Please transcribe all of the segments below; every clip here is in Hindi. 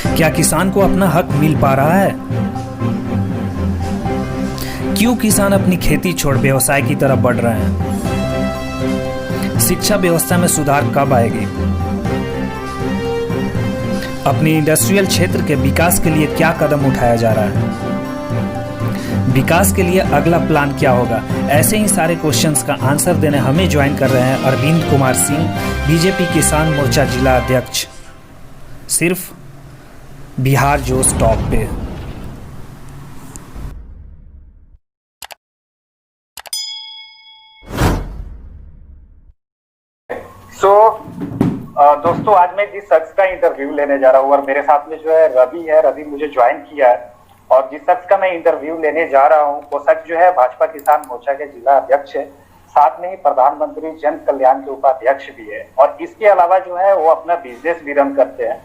क्या किसान को अपना हक मिल पा रहा है? क्यों किसान अपनी खेती छोड़ व्यवसाय की तरफ बढ़ रहे हैं? शिक्षा व्यवस्था में सुधार कब आएगी? अपनी इंडस्ट्रियल क्षेत्र के विकास के लिए क्या कदम उठाया जा रहा है? विकास के लिए अगला प्लान क्या होगा? ऐसे ही सारे क्वेश्चंस का आंसर देने हमें ज्वाइन कर रहे हैं अरविंद कुमार सिंह, बीजेपी किसान मोर्चा जिला अध्यक्ष, सिर्फ बिहार जोश टॉप पे। दोस्तों, आज मैं जिस शख्स का इंटरव्यू लेने जा रहा हूँ और मेरे साथ में जो है रवि मुझे ज्वाइन किया है, और जिस शख्स का मैं इंटरव्यू लेने जा रहा हूँ वो शख्स जो है भाजपा किसान मोर्चा के जिला अध्यक्ष है, साथ में ही प्रधानमंत्री जन कल्याण के उपाध्यक्ष भी है, और इसके अलावा जो है वो अपना बिजनेस भी रन करते हैं।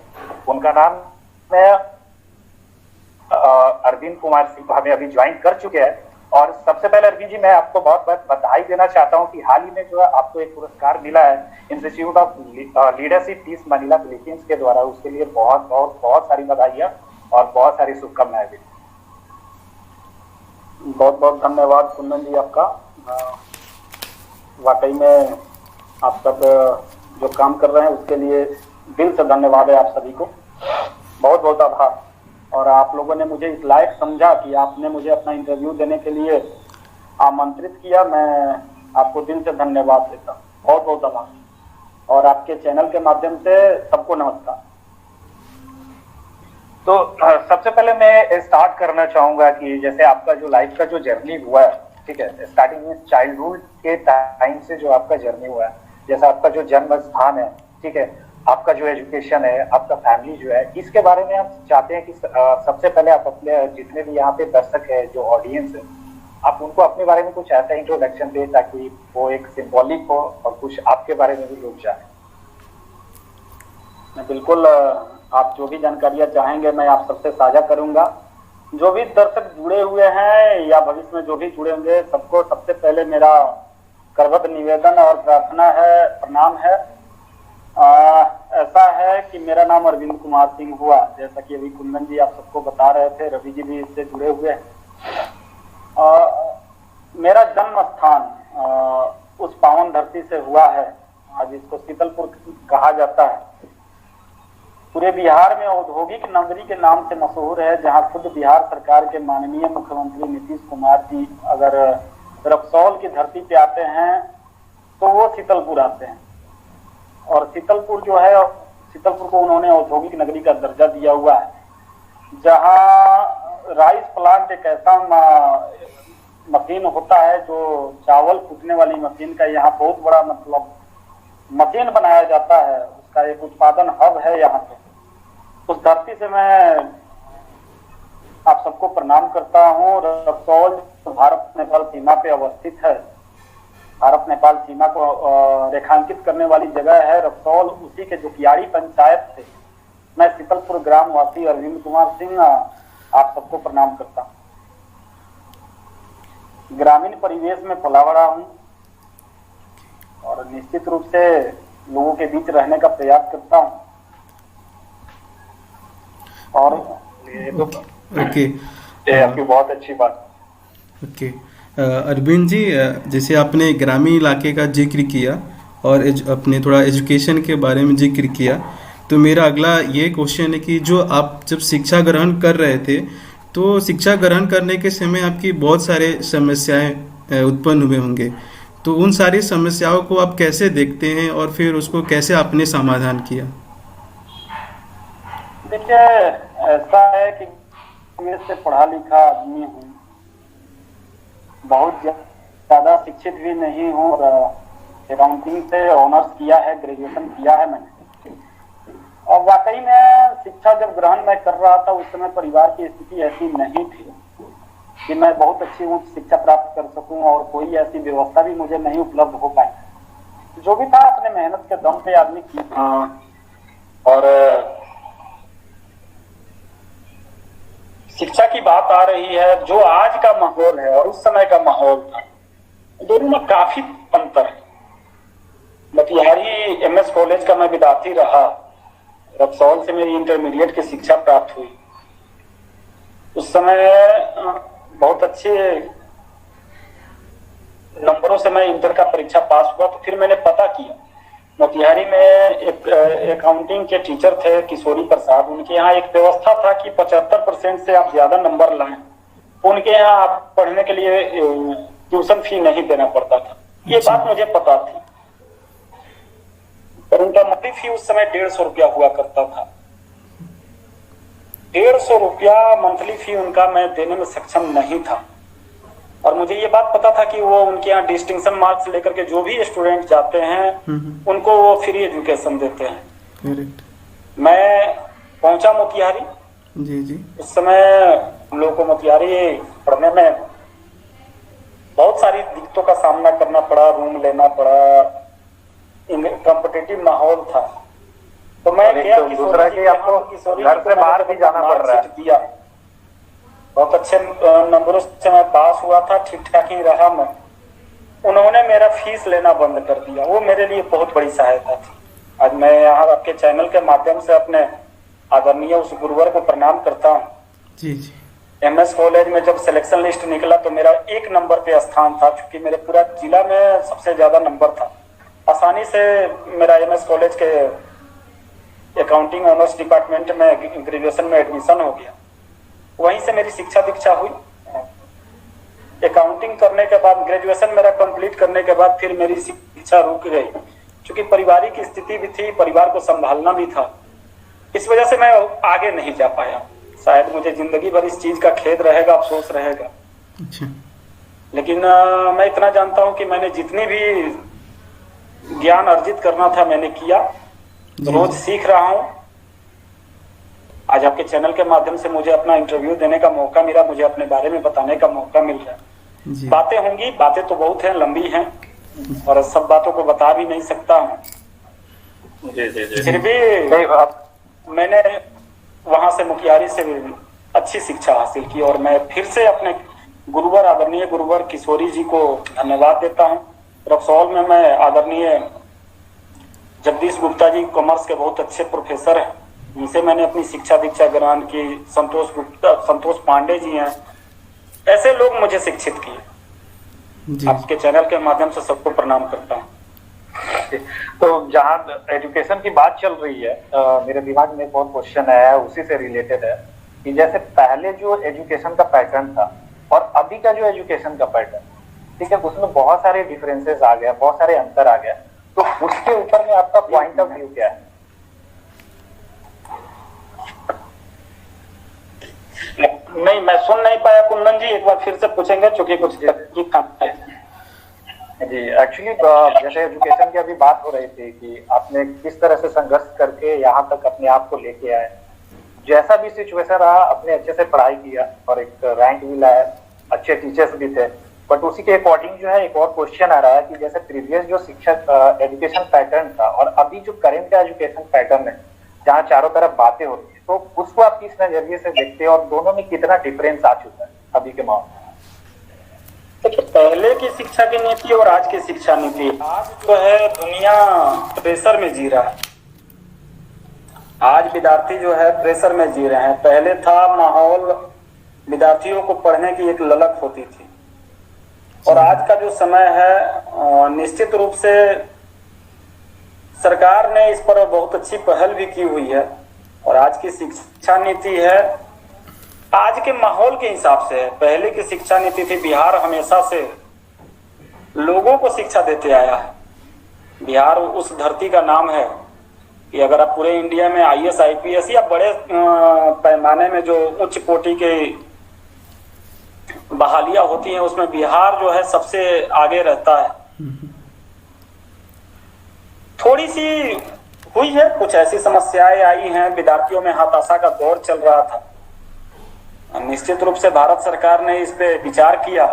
उनका नाम है अरविंद कुमार सिंह, हमें अभी ज्वाइन कर चुके हैं। और सबसे पहले अरविंद जी, मैं आपको बहुत बहुत बधाई देना चाहता हूं कि हाल ही में जो है आपको एक पुरस्कार मिला है institute of leadership peace Manila Philippines के द्वारा। उसके लिए बहुत बहुत बहुत सारी बधाइयां और बहुत सारी शुभकामनाएं भी। बहुत बहुत धन्यवाद कुंदन जी आपका। वाकई में आप सब जो काम कर रहे हैं उसके लिए दिल से धन्यवाद है आप सभी को, बहुत बहुत आभार। और आप लोगों ने मुझे इस लायक समझा कि आपने मुझे अपना इंटरव्यू देने के लिए आमंत्रित किया, मैं आपको दिल से धन्यवाद देता हूँ, बहुत बहुत आभार। और आपके चैनल के माध्यम से सबको नमस्कार। तो सबसे पहले मैं स्टार्ट करना चाहूंगा कि जैसे आपका जो लाइफ का जो जर्नी हुआ है, ठीक है, स्टार्टिंग में चाइल्डहुड के टाइम से जो आपका जर्नी हुआ है, जैसा आपका जो जन्म स्थान है, ठीक है, आपका जो एजुकेशन है, आपका फैमिली जो है, इसके बारे में हम चाहते हैं कि सबसे पहले आप अपने जितने भी यहाँ पे दर्शक है, जो ऑडियंस है, आप उनको अपने बारे में कुछ ऐसा इंट्रोडक्शन दें ताकि वो एक सिंबॉलिक हो और कुछ आपके बारे में भी लोग जाने। बिल्कुल, आप जो भी जानकारियां चाहेंगे मैं आप सबसे साझा करूंगा। जो भी दर्शक जुड़े हुए हैं या भविष्य में जो भी जुड़े होंगे, सबको सबसे पहले मेरा करबद्ध निवेदन और प्रार्थना है, प्रणाम है। ऐसा है कि मेरा नाम अरविंद कुमार सिंह हुआ, जैसा कि अभी कुंदन जी आप सबको बता रहे थे, रवि जी भी इससे जुड़े हुए हैं। मेरा जन्म स्थान उस पावन धरती से हुआ है, आज इसको शीतलपुर कहा जाता है। पूरे बिहार में औद्योगिक नगरी के नाम से मशहूर है, जहां खुद बिहार सरकार के माननीय मुख्यमंत्री नीतीश कुमार जी अगर रक्सौल की धरती पे आते हैं तो वो शीतलपुर आते हैं। और शीतलपुर जो है, शीतलपुर को उन्होंने औद्योगिक नगरी का दर्जा दिया हुआ है, जहां राइस प्लांट एक ऐसा मशीन होता है जो चावल कूटने वाली मशीन का यहाँ बहुत बड़ा मतलब मशीन बनाया जाता है, उसका एक उत्पादन हब है यहाँ पे। उस धरती से मैं आप सबको प्रणाम करता हूँ। रक्सौल भारत नेपाल सीमा पे अवस्थित है, भारत नेपाल सीमा को रेखांकित करने वाली जगह है रक्सौल। उसी के जुकियाड़ी पंचायत से मैं शीतलपुर ग्राम वासी अरविंद कुमार सिंह आप सबको प्रणाम करता हूँ। ग्रामीण परिवेश में पला बड़ा हूँ और निश्चित रूप से लोगों के बीच रहने का प्रयास करता हूँ। और ओके, आपकी बहुत अच्छी बात। ओके अरविंद जी, जैसे आपने ग्रामीण इलाके का जिक्र किया और अपने थोड़ा एजुकेशन के बारे में जिक्र किया, तो मेरा अगला ये क्वेश्चन है कि जो आप जब शिक्षा ग्रहण कर रहे थे तो शिक्षा ग्रहण करने के समय आपकी बहुत सारे समस्याएं उत्पन्न हुए होंगे, तो उन सारी समस्याओं को आप कैसे देखते हैं और फिर उसको कैसे आपने समाधान किया? देखिए, ऐसा है कि मैं से पढ़ा लिखा आदमी हूँ, बहुत ज्यादा शिक्षित भी नहीं हूँ, और अकाउंटिंग से ऑनर्स किया है, ग्रेजुएशन किया है मैंने। और वाकई में शिक्षा जब ग्रहण मैं कर रहा था उस समय परिवार की स्थिति ऐसी नहीं थी कि मैं बहुत अच्छी उच्च शिक्षा प्राप्त कर सकूं, और कोई ऐसी व्यवस्था भी मुझे नहीं उपलब्ध हो पाई। जो भी था अपने मेहनत के दम पे आदमी की। और शिक्षा की बात आ रही है, जो आज का माहौल है और उस समय का माहौल था, दोनों में काफी अंतर है। मोतिहारी एमएस कॉलेज का मैं विद्यार्थी रहा, रक्सौल से मेरी इंटरमीडिएट की शिक्षा प्राप्त हुई। उस समय बहुत अच्छे नंबरों से मैं इंटर का परीक्षा पास हुआ। तो फिर मैंने पता किया, मोतिहारी में एक अकाउंटिंग के टीचर थे किशोरी प्रसाद, उनके यहाँ एक व्यवस्था था कि 75% से आप ज्यादा नंबर लाएं, उनके यहाँ आप पढ़ने के लिए ट्यूशन फी नहीं देना पड़ता था। ये बात मुझे पता थी, पर उनका मंथली फी उस समय 150 रुपया हुआ करता था। 150 रुपया मंथली फी उनका मैं देने में सक्षम नहीं था। और मुझे ये बात पता था कि वो उनके यहाँ डिस्टिंक्शन मार्क्स लेकर के जो भी स्टूडेंट जाते हैं उनको वो फ्री एजुकेशन देते हैं। करेक्ट। मैं पहुंचा मोतिहारी। जी जी। उस समय हम लोग को मोतिहारी पढ़ने में बहुत सारी दिक्कतों का सामना करना पड़ा, रूम लेना पड़ा, कॉम्पिटिटिव माहौल था। तो मैं गया दूसरा कि आपको घर से बाहर भी जाना पड़ रहा है। बहुत अच्छे नंबरों से मैं पास हुआ था, ठीक ठाक ही रहा मैं। उन्होंने मेरा फीस लेना बंद कर दिया, वो मेरे लिए बहुत बड़ी सहायता थी। आज मैं यहाँ आपके चैनल के माध्यम से अपने आदरणीय उस गुरुवर को प्रणाम करता हूँ। जी जी। MS कॉलेज में जब सिलेक्शन लिस्ट निकला तो मेरा 1 नंबर पे स्थान था, क्योंकि मेरे पूरा जिला में सबसे ज्यादा नंबर था। आसानी से मेरा MS कॉलेज के अकाउंटिंग ऑनर्स डिपार्टमेंट में ग्रेजुएशन में एडमिशन हो गया। वहीं से मेरी शिक्षा दीक्षा हुई। अकाउंटिंग करने के बाद, ग्रेजुएशन मेरा कंप्लीट करने के बाद फिर मेरी शिक्षा रुक गई, क्योंकि पारिवारिक स्थिति भी थी, परिवार को संभालना भी था। इस वजह से मैं आगे नहीं जा पाया। शायद मुझे जिंदगी भर इस चीज का खेद रहेगा, अफसोस रहेगा। अच्छा। लेकिन मैं इतना जानता हूं कि मैंने जितनी भी ज्ञान अर्जित करना था मैंने किया, रोज सीख रहा हूं। आज आपके चैनल के माध्यम से मुझे अपना इंटरव्यू देने का मौका मिला, मुझे अपने बारे में बताने का मौका मिल रहा है। बातें होंगी, बातें तो बहुत हैं, लंबी हैं, और सब बातों को बता भी नहीं सकता हूँ। फिर भी मैंने वहां से मोतिहारी से अच्छी शिक्षा हासिल की, और मैं फिर से अपने गुरुवर, आदरणीय गुरुवर किशोरी जी को धन्यवाद देता हूँ। रक्सौल में मैं आदरणीय जगदीश गुप्ता जी कॉमर्स के बहुत अच्छे प्रोफेसर हैं, जिनसे मैंने अपनी शिक्षा दीक्षा ग्रहण की। संतोष पांडे जी हैं, ऐसे लोग मुझे शिक्षित किए। आपके चैनल के माध्यम से सबको प्रणाम करता हूँ। तो जहाँ एजुकेशन की बात चल रही है, मेरे दिमाग में एक और क्वेश्चन है, उसी से रिलेटेड है कि जैसे पहले जो एजुकेशन का पैटर्न था और अभी का जो एजुकेशन का पैटर्न, ठीक है, उसमें बहुत सारे डिफरेंसेस आ गया, बहुत सारे अंतर आ गया। तो उसके ऊपर में आपका पॉइंट ऑफ व्यू क्या है? नहीं, मैं सुन नहीं पाया कुंदन जी, एक बार फिर से पूछेंगे, चूंकि कुछ काम है। जी, एक्चुअली जैसे एजुकेशन की अभी बात हो रही थी कि आपने किस तरह से संघर्ष करके यहाँ तक अपने आप को लेके आए, जैसा भी सिचुएशन रहा, आपने अच्छे से पढ़ाई किया और एक रैंक भी लाया, अच्छे टीचर्स भी थे। बट उसी के अकॉर्डिंग जो है एक और क्वेश्चन आ रहा है कि जैसे प्रीवियस जो शिक्षा एजुकेशन पैटर्न था और अभी जो करंट का एजुकेशन पैटर्न है, जहाँ चारों तरफ बातें होती है, तो उसको आप किस नजरिए से देखते हैं और दोनों में कितना डिफरेंस आ चुका है अभी के मामले में? देखिए, पहले की शिक्षा की नीति और आज की शिक्षा नीति, आज जो है दुनिया प्रेशर में जी रहा है। आज विद्यार्थी जो है प्रेशर में जी रहे हैं। पहले था माहौल, विद्यार्थियों को पढ़ने की एक ललक होती थी, और आज का जो समय है, निश्चित रूप से सरकार ने इस पर बहुत अच्छी पहल भी की हुई है। और आज की शिक्षा नीति है आज के माहौल के हिसाब से है। पहले की शिक्षा नीति थी, बिहार हमेशा से लोगों को शिक्षा देते आया है। बिहार उस धरती का नाम है कि अगर आप पूरे इंडिया में IAS IPS या बड़े पैमाने में जो उच्च कोटि के बहालियां होती हैं, उसमें बिहार जो है सबसे आगे रहता है। थोड़ी सी हुई है, कुछ ऐसी समस्याएं आई हैं, विद्यार्थियों में हताशा का दौर चल रहा था। निश्चित रूप से भारत सरकार ने इस पे विचार किया,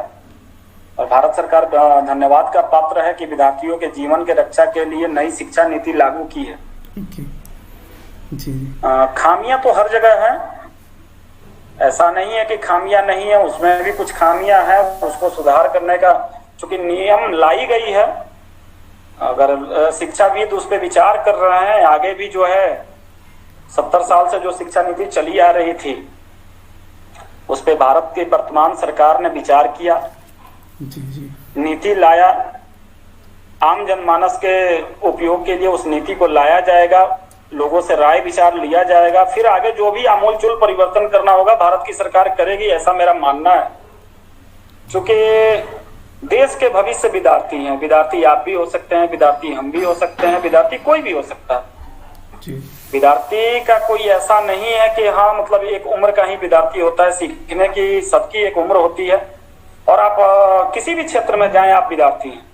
और भारत सरकार धन्यवाद का पात्र है कि विद्यार्थियों के जीवन के रक्षा के लिए नई शिक्षा नीति लागू की है। खामियां तो हर जगह हैं, ऐसा नहीं है कि खामियां नहीं है, उसमें भी कुछ खामियां हैं। उसको सुधार करने का चूंकि नियम लाई गई है, अगर शिक्षाविद उस पर विचार कर रहे हैं, आगे भी जो है 70 साल से जो शिक्षा नीति चली आ रही थी उस पे भारत की वर्तमान सरकार ने विचार किया, जी जी नीति लाया, आम जनमानस के उपयोग के लिए उस नीति को लाया जाएगा, लोगों से राय विचार लिया जाएगा, फिर आगे जो भी आमूलचूल परिवर्तन करना होगा भारत की सरकार करेगी, ऐसा मेरा मानना है। क्योंकि देश के भविष्य विद्यार्थी हैं, विद्यार्थी आप भी हो सकते हैं, विद्यार्थी हम भी हो सकते हैं, विद्यार्थी कोई भी हो सकता है। जी विद्यार्थी का कोई ऐसा नहीं है कि हाँ मतलब एक उम्र का ही विद्यार्थी होता है, सीखने की सबकी एक उम्र होती है। और आप किसी भी क्षेत्र में जाएं आप विद्यार्थी हैं,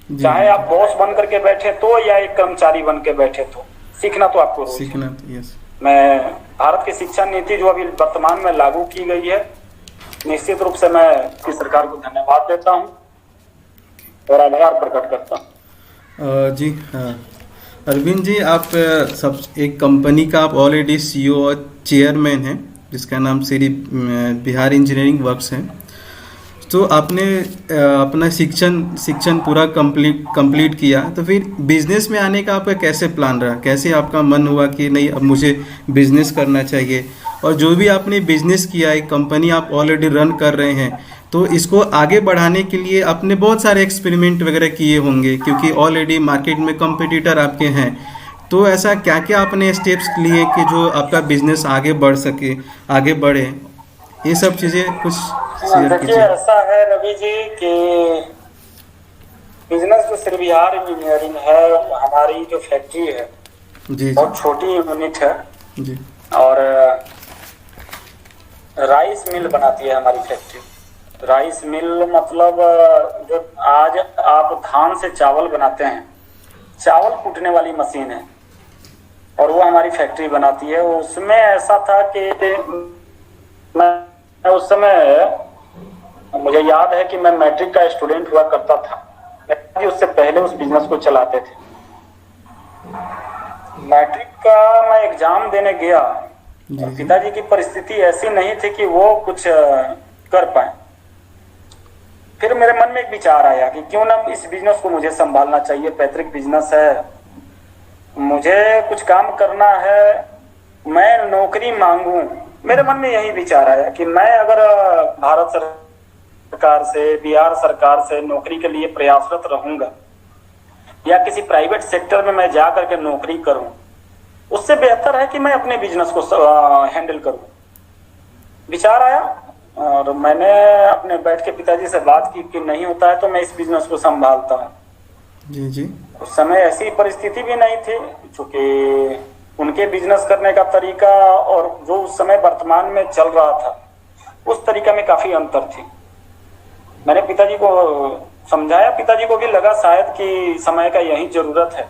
जी चाहे आप बॉस बन करके बैठे तो या एक कर्मचारी बन के बैठे तो सीखना तो आपको रोज है। सीखना, यस। मैं भारत की शिक्षा नीति जो अभी वर्तमान में लागू की गई है, निश्चित रूप से मैं इसकी सरकार को धन्यवाद देता हूं और आभार प्रकट करता हूं। जी हाँ, अरविंद जी, आप सब एक कंपनी का आप ऑलरेडी सीईओ और चेयरमैन हैं जिसका नाम श्री बिहार इंजीनियरिंग वर्क्स है। तो आपने अपना शिक्षण पूरा कंप्लीट किया, तो फिर बिजनेस में आने का आपका कैसे प्लान रहा? कैसे आपका मन हुआ कि नहीं अब मुझे बिजनेस करना चाहिए? और जो भी आपने बिजनेस किया, एक कंपनी आप ऑलरेडी रन कर रहे हैं, तो इसको आगे बढ़ाने के लिए आपने बहुत सारे एक्सपेरिमेंट वगैरह किए होंगे क्योंकि ऑलरेडी मार्केट में कंपटीटर आपके हैं। तो ऐसा क्या क्या आपने स्टेप्स लिए कि जो आपका बिजनेस आगे बढ़ सके, आगे बढ़े? ये सब चीज़ें कुछ शेयर देखिए, कीजिए। ऐसा है रवि जी कि बिजनेस तो सिर्फ बिहार इंजीनियरिंग है, हमारी जो फैक्ट्री है जी बहुत छोटी यूनिट है जी और राइस मिल बनाती है हमारी फैक्ट्री। राइस मिल मतलब जो आज आप धान से चावल बनाते हैं, चावल कूटने वाली मशीन है और वो हमारी फैक्ट्री बनाती है। उसमें ऐसा था कि मैं उस समय, मुझे याद है कि मैं मैट्रिक का स्टूडेंट हुआ करता था, उससे पहले उस बिजनेस को चलाते थे। मैट्रिक का मैं एग्जाम देने गया, पिताजी की परिस्थिति ऐसी नहीं थी कि वो कुछ कर पाए। फिर मेरे मन में एक विचार आया कि क्यों ना इस बिजनेस को मुझे संभालना चाहिए, पैतृक बिजनेस है, मुझे कुछ काम करना है, मैं नौकरी मांगू। मेरे मन में यही विचार आया कि मैं अगर भारत सरकार से, बिहार सरकार से नौकरी के लिए प्रयासरत रहूंगा या किसी प्राइवेट सेक्टर में मैं जा करके नौकरी करूं, उससे बेहतर है कि मैं अपने बिजनेस को हैंडल करूं। विचार आया और मैंने अपने बैठ के पिताजी से बात की कि नहीं होता है तो मैं इस बिजनेस को संभालता हूं। जी जी उस समय ऐसी परिस्थिति भी नहीं थी, क्योंकि उनके बिजनेस करने का तरीका और जो उस समय वर्तमान में चल रहा था उस तरीका में काफी अंतर थी। मैंने पिताजी को समझाया, पिताजी को भी लगा शायद कि समय का यही जरूरत है।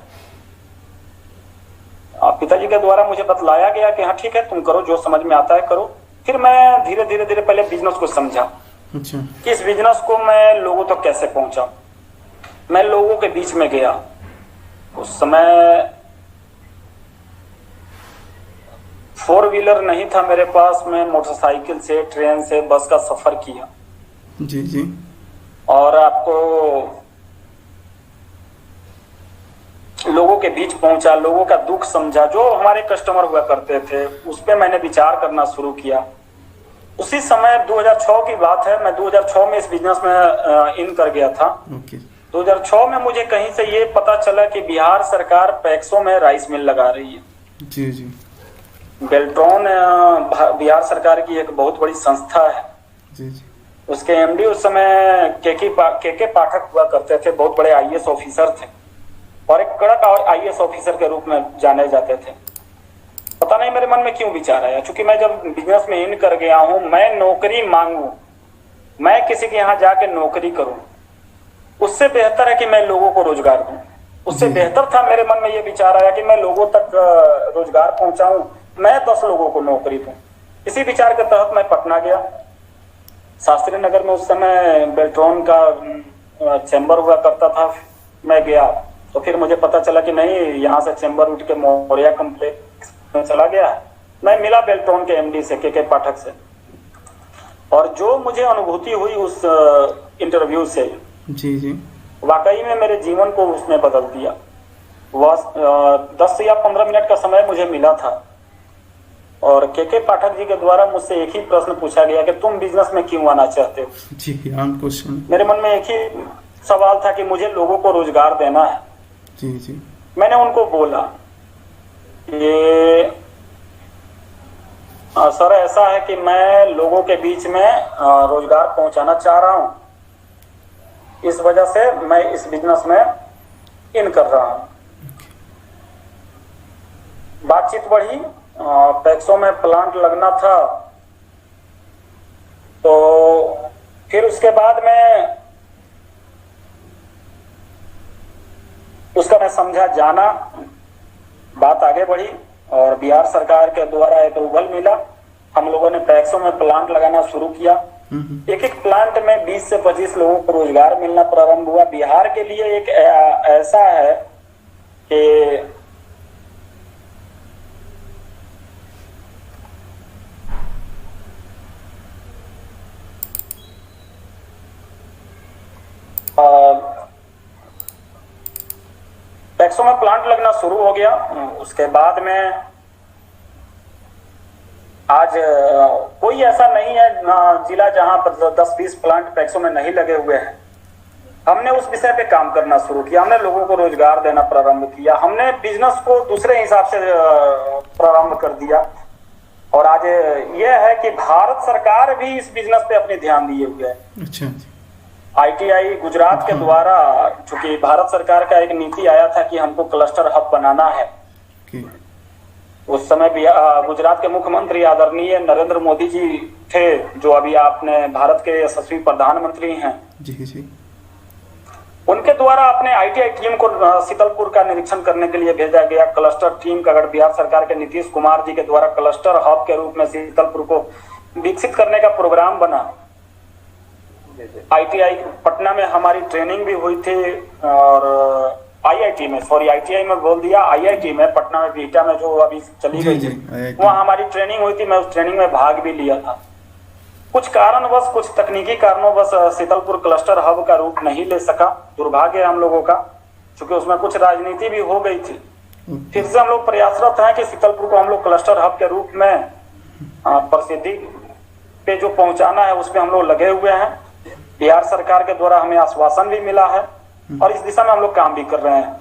पिताजी के द्वारा मुझे बतलाया गया कि हाँ ठीक है, तुम करो, जो समझ में आता है करो। फिर मैं धीरे धीरे पहले बिजनेस को समझा कि इस बिजनेस को मैं लोगों तक कैसे पहुंचा। मैं लोगों के बीच में गया। उस समय 4 व्हीलर नहीं था मेरे पास, मैं मोटरसाइकिल से, ट्रेन से, बस का सफर किया। जी जी और आपको लोगों के बीच पहुंचा, लोगों का दुख समझा, जो हमारे कस्टमर हुआ करते थे उस पे मैंने विचार करना शुरू किया। उसी समय 2006 की बात है, मैं 2006 में इस बिजनेस में इन कर गया था। 2006 में मुझे कहीं से ये पता चला कि बिहार सरकार पैक्सों में राइस मिल लगा रही है। जी जी बेल्ट्रॉन बिहार सरकार की एक बहुत बड़ी संस्था है। जी जी उसके एमडी उस समय के पाठक हुआ करते थे, बहुत बड़े आईएएस ऑफिसर थे और एक कड़क आईएएस ऑफिसर के रूप में जाने जाते थे। पता नहीं मेरे मन में क्यों विचार आया, क्योंकि मैं जब बिजनेस में इन कर गया हूं, मैं नौकरी मांगू, मैं किसी के यहाँ जाके नौकरी करूं, उससे बेहतर है कि मैं लोगों को रोजगार दूं। उससे बेहतर था, मेरे मन में ये विचार आया कि मैं लोगों तक रोजगार पहुंचाऊं, मैं 10 लोगों को नौकरी दूं। इसी विचार के तहत मैं पटना गया। शास्त्री नगर में उस समय बेल्ट्रॉन का चैम्बर हुआ करता था। मैं गया तो फिर मुझे पता चला कि नहीं, यहाँ से चैम्बर उठ के मौर्या कम्प्लेक्स में चला गया। मैं मिला बेल्ट्रॉन के एमडी से, के पाठक से, और जो मुझे अनुभूति हुई उस इंटरव्यू से, जी जी वाकई में मेरे जीवन को उसने बदल दिया। वह 10 या 15 मिनट का समय मुझे मिला था और के पाठक जी के द्वारा मुझसे एक ही प्रश्न पूछा गया कि तुम बिजनेस में क्यों आना चाहते हो। जी, आम क्वेश्चन। मेरे मन में एक ही सवाल था कि मुझे लोगों को रोजगार देना है। जी जी। मैंने उनको बोला कि सर ऐसा है कि मैं लोगों के बीच में रोजगार पहुंचाना चाह रहा हूं, इस वजह से मैं इस बिजनेस में इन कर रहा हूं। बातचीत बढ़ी, पैक्सों में प्लांट लगना था, तो फिर उसके बाद में उसका मैं समझा जाना, बात आगे बढ़ी और बिहार सरकार के द्वारा अप्रूवल मिला। हम लोगों ने पैक्सों में प्लांट लगाना शुरू किया। एक एक प्लांट में 20 से 25 लोगों को रोजगार मिलना प्रारंभ हुआ। बिहार के लिए एक ऐसा है कि पैक्सों में प्लांट लगना शुरू हो गया। उसके बाद में आज कोई ऐसा नहीं है जिला जहां पर 10-20 प्लांट पैक्सों में नहीं लगे हुए हैं। हमने उस विषय पे काम करना शुरू किया, हमने लोगों को रोजगार देना प्रारंभ किया, हमने बिजनेस को दूसरे हिसाब से प्रारंभ कर दिया। और आज यह है कि भारत सरकार भी इस बिजनेस पे अपने ध्यान दिए हुए है। अच्छा। ITI गुजरात के द्वारा, चूंकि भारत सरकार का एक नीति आया था कि हमको क्लस्टर हब बनाना है। उस समय भी गुजरात के मुख्यमंत्री आदरणीय नरेंद्र मोदी जी थे, जो अभी आपने भारत के यशस्वी प्रधानमंत्री हैं। जी जी। उनके द्वारा अपने ITI टीम को शीतलपुर का निरीक्षण करने के लिए भेजा गया। क्लस्टर टीम का अगर बिहार सरकार के नीतीश कुमार जी के द्वारा क्लस्टर हब के रूप में शीतलपुर को विकसित करने का प्रोग्राम बना। ITI पटना में हमारी ट्रेनिंग भी हुई थी और IIT में, सॉरी ITI में बोल दिया, IIT में पटना में बीटा में जो अभी चली गई थी, वहाँ हमारी ट्रेनिंग हुई थी। मैं उस ट्रेनिंग में भाग भी लिया था। कुछ कारणवश, कुछ तकनीकी कारणों शीतलपुर क्लस्टर हब का रूप नहीं ले सका, दुर्भाग्य हम लोगों का, क्योंकि उसमें कुछ राजनीति भी हो गई थी। फिर से हम लोग प्रयासरत हैं कि शीतलपुर को हम लोग क्लस्टर हब के रूप में प्रसिद्धि पे जो पहुंचाना है, उस पे हम लोग लगे हुए हैं। बिहार सरकार के द्वारा हमें आश्वासन भी मिला है और इस दिशा में हम लोग काम भी कर रहे हैं।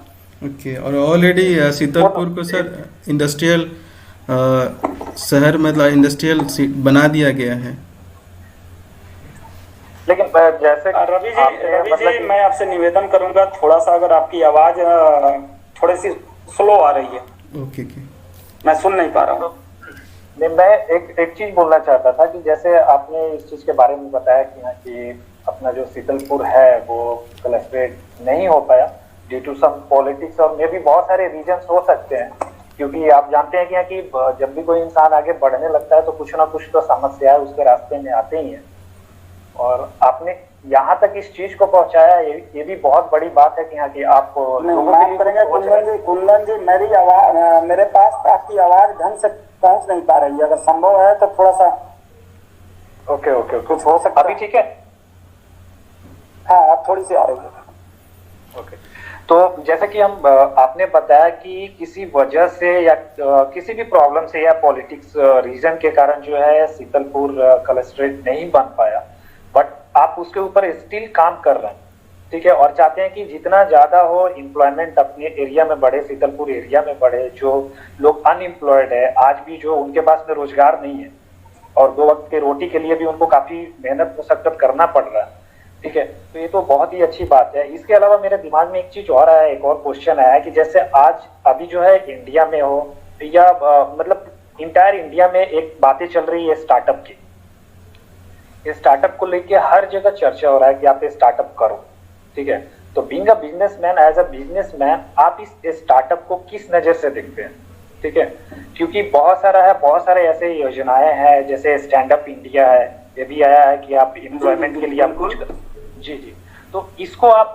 ओके। और ऑलरेडी शीतलपुर को सर इंडस्ट्रियल शहर, मतलब इंडस्ट्रियल बना दिया गया है। लेकिन जैसे रवि जी, मैं आपसे निवेदन करूंगा, थोड़ा सा अगर आपकी आवाज थोड़ी सी स्लो आ रही है। ओके। मैं सुन नहीं पा रहा हूँ। मैं एक चीज बोलना चाहता था कि जैसे आपने इस चीज के बारे में बताया कि अपना जो शीतलपुर है वो क्लस्टरेट नहीं हो पाया ड्यू टू सम पॉलिटिक्स, और मे भी बहुत सारे रीजंस हो सकते हैं, क्योंकि आप जानते हैं कि जब भी कोई इंसान आगे बढ़ने लगता है तो कुछ ना कुछ तो समस्याएं उसके रास्ते में आते ही हैं। और आपने यहाँ तक इस चीज को पहुंचाया, ये भी बहुत बड़ी बात है कि यहाँ की आप कुंदन जी, मेरी आवाज, मेरे पास आपकी आवाज ढंग से पहुंच नहीं पा रही है। अगर संभव है तो थोड़ा सा ओके कुछ हो सकता है। अभी ठीक है? हाँ, आप थोड़ी सी आ रही है। ओके। तो जैसे कि हम आपने बताया कि किसी वजह से या किसी भी प्रॉब्लम से या पॉलिटिक्स रीजन के कारण जो है शीतलपुर क्लस्टरेट नहीं बन पाया, बट आप उसके ऊपर स्टिल काम कर रहे हैं, ठीक है, और चाहते हैं कि जितना ज्यादा हो एम्प्लॉयमेंट अपने एरिया में बढ़े, शीतलपुर एरिया में बढ़े। जो लोग अनएम्प्लॉयड है आज भी, जो उनके पास में रोजगार नहीं है और 2 वक्त की रोटी के लिए भी उनको काफी मेहनत मशक्कत करना पड़ रहा है, ठीक है, तो ये तो बहुत ही अच्छी बात है। इसके अलावा मेरे दिमाग में एक चीज और आया, एक और क्वेश्चन आया कि जैसे आज अभी जो है इंडिया में हो या मतलब इंटायर इंडिया में एक बातें चल रही है स्टार्टअप की। स्टार्टअप को लेके हर जगह चर्चा हो रहा है कि आप ये स्टार्टअप करो, ठीक है। तो being a businessman, as a businessman, आप इस स्टार्टअप को किस नजर से देखते हैं, ठीक है, क्योंकि बहुत सारे ऐसे योजनाएं हैं, जैसे स्टैंड अप इंडिया है, ये भी आया है कि आप एम्प्लॉयमेंट के लिए आप कुछ जी, तो इसको आप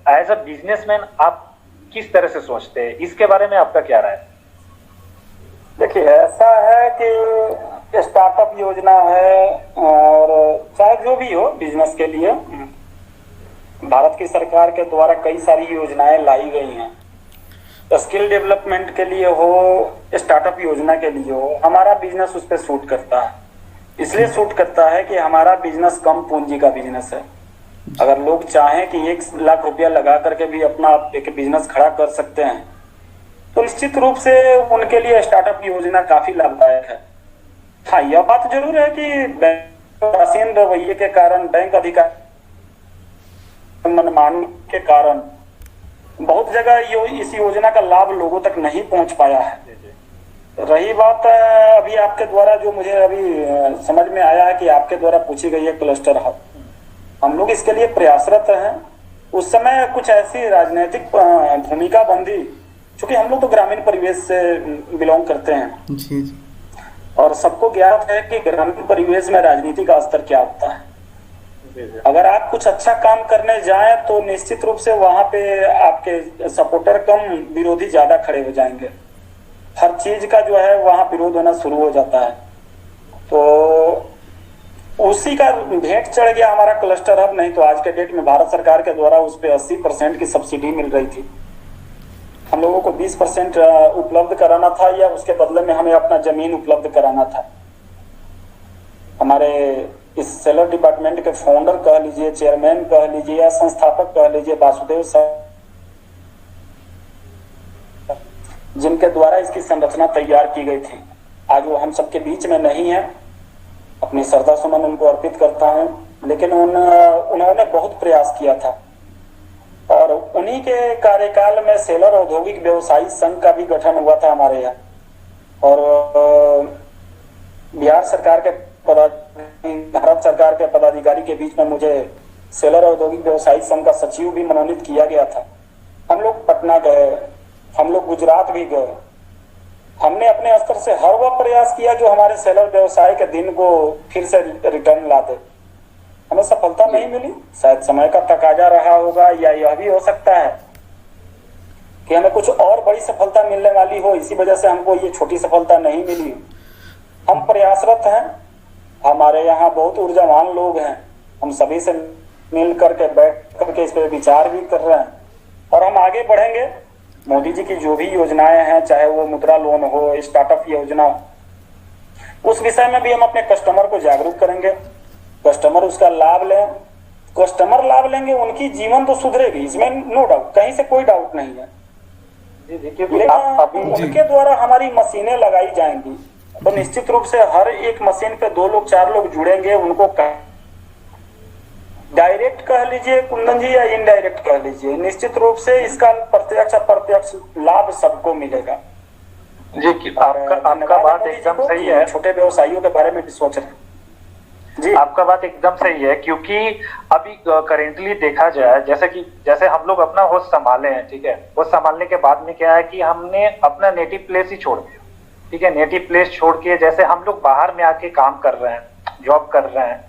एज अ बिजनेसमैन आप किस तरह से सोचते हैं, इसके बारे में आपका क्या राय है? देखिए, ऐसा है कि स्टार्टअप योजना है और चाहे जो भी हो बिजनेस के लिए, भारत की सरकार के द्वारा कई सारी योजनाएं लाई गई हैं। स्किल डेवलपमेंट के लिए हो, स्टार्टअप योजना के लिए हो, हमारा बिजनेस उस पर सूट करता है। इसलिए सूट करता है कि हमारा बिजनेस कम पूंजी का बिजनेस है। अगर लोग चाहें कि 1 लाख रुपया लगा करके भी अपना एक बिजनेस खड़ा कर सकते हैं, तो निश्चित रूप से उनके लिए स्टार्टअप योजना काफी लाभदायक है। हाँ, यह बात जरूर है कि बैंक उदासीन रवैये के कारण, बैंक अधिकारी मनमानी के कारण बहुत जगह इस योजना का लाभ लोगों तक नहीं पहुंच पाया है। रही बात अभी आपके द्वारा जो मुझे अभी समझ में आया है कि आपके द्वारा पूछी गई है क्लस्टर हब, हम लोग इसके लिए प्रयासरत हैं। उस समय कुछ ऐसी राजनीतिक भूमिका बंदी, चूंकि हम लोग तो ग्रामीण परिवेश से बिलोंग करते हैं जी जी। और सबको ज्ञात है कि ग्रामीण परिवेश में राजनीति का स्तर क्या होता है। अगर आप कुछ अच्छा काम करने जाएं तो निश्चित रूप से वहां पे आपके सपोर्टर कम, विरोधी ज्यादा खड़े हो जाएंगे। हर चीज का जो है वहां विरोध होना शुरू हो जाता है। तो उसी का भेंट चढ़ गया हमारा क्लस्टर हब। नहीं तो आज के डेट में भारत सरकार के द्वारा उस पर 80% की सब्सिडी मिल रही थी। हम लोगों को 20% उपलब्ध कराना था या उसके बदले में हमें अपना जमीन उपलब्ध कराना था। हमारे इस सेलर डिपार्टमेंट के फाउंडर कह लीजिए, चेयरमैन कह लीजिए या संस्थापक कह लीजिए, वासुदेव सर, जिनके द्वारा इसकी संरचना तैयार की गई थी, आज वो हम सबके बीच में नहीं है। अपनी श्रद्धा सुमन उनको अर्पित करता हूँ। लेकिन उन्होंने बहुत प्रयास किया था और उन्हीं के कार्यकाल में सेलर औद्योगिक व्यवसायी संघ का भी गठन हुआ था हमारे यहाँ। और बिहार सरकार के भारत सरकार के पदाधिकारी के बीच में मुझे सेलर औद्योगिक व्यवसायी संघ का सचिव भी मनोनीत किया गया था। हम लोग पटना गए, हम लोग गुजरात भी गए। हमने अपने स्तर से हर वह प्रयास किया जो हमारे सेलर व्यवसाय के दिन को फिर से रिटर्न ला दे। हमें सफलता नहीं मिली, शायद समय का तकाजा रहा होगा, या यह भी हो सकता है कि हमें कुछ और बड़ी सफलता मिलने वाली हो, इसी वजह से हमको ये छोटी सफलता नहीं मिली। हम प्रयासरत हैं, हमारे यहाँ बहुत ऊर्जावान लोग हैं, हम सभी से मिल करके बैठ करके इस पर विचार भी कर रहे हैं और हम आगे बढ़ेंगे। मोदी जी की जो भी योजनाएं हैं, चाहे वो मुद्रा लोन हो, स्टार्टअप योजना, उस विषय में भी हम अपने कस्टमर को जागरूक करेंगे। कस्टमर उसका लाभ लें, कस्टमर लाभ लेंगे, उनकी जीवन तो सुधरेगी, इसमें नो डाउट, कहीं से कोई डाउट नहीं है। लेकिन उनके द्वारा हमारी मशीनें लगाई जाएंगी तो निश्चित रूप से हर एक मशीन पे 2 लोग 4 लोग जुड़ेंगे। उनको डायरेक्ट कह लीजिए कुंदन जी या इनडायरेक्ट कह लीजिए, निश्चित रूप से इसका प्रत्यक्ष अप्रत्यक्ष लाभ सबको मिलेगा। जी, आपका बात एकदम सही है। छोटे व्यवसायियों के बारे में भी सोच रहे हैं जी। आपका बात एकदम सही है, क्योंकि अभी करेंटली देखा जाए, जैसे हम लोग अपना होश संभाले हैं, ठीक है, होश संभालने के बाद में क्या है कि हमने अपना नेटिव प्लेस ही छोड़ दिया। ठीक है, नेटिव प्लेस छोड़ के जैसे हम लोग बाहर में आके काम कर रहे हैं, जॉब कर रहे हैं,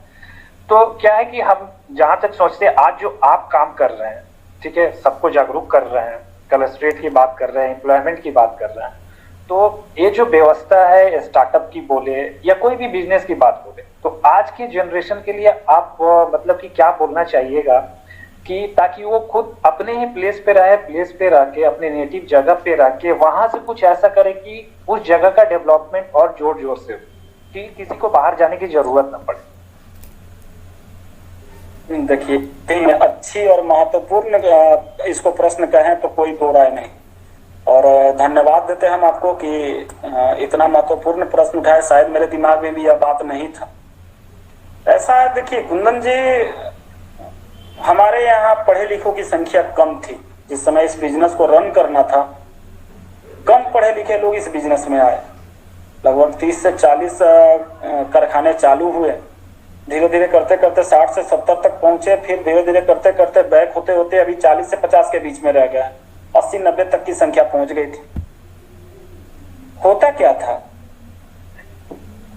तो क्या है कि हम जहां तक सोचते हैं, आज जो आप काम कर रहे हैं, ठीक है, सबको जागरूक कर रहे हैं, क्लस्टरेट की बात कर रहे हैं, एम्प्लॉयमेंट की बात कर रहे हैं, तो ये जो व्यवस्था है स्टार्टअप की बोले या कोई भी बिजनेस की बात बोले, तो आज की जनरेशन के लिए आप मतलब कि क्या बोलना चाहिएगा कि ताकि वो खुद अपने ही प्लेस पे रह के अपने नेटिव जगह पे रह के वहां से कुछ ऐसा करे कि उस जगह का डेवलपमेंट और जोर जोर से हो, कि किसी को बाहर जाने की जरूरत न पड़े। देखिए, अच्छी और महत्वपूर्ण इसको प्रश्न कहें तो कोई दो राय नहीं, और धन्यवाद देते हैं हम आपको कि इतना महत्वपूर्ण प्रश्न उठाए। शायद मेरे दिमाग में भी यह बात नहीं था। ऐसा है, देखिए कुंदन जी, हमारे यहाँ पढ़े लिखों की संख्या कम थी। जिस समय इस बिजनेस को रन करना था, कम पढ़े लिखे लोग इस बिजनेस में आए। लगभग 30 से 40 कारखाने चालू हुए, धीरे धीरे करते करते 60 से 70 तक पहुंचे, फिर धीरे धीरे करते करते बैक होते होते अभी 40 से 50 के बीच में रह गया। 80-90 तक की संख्या पहुंच गई थी। होता क्या था,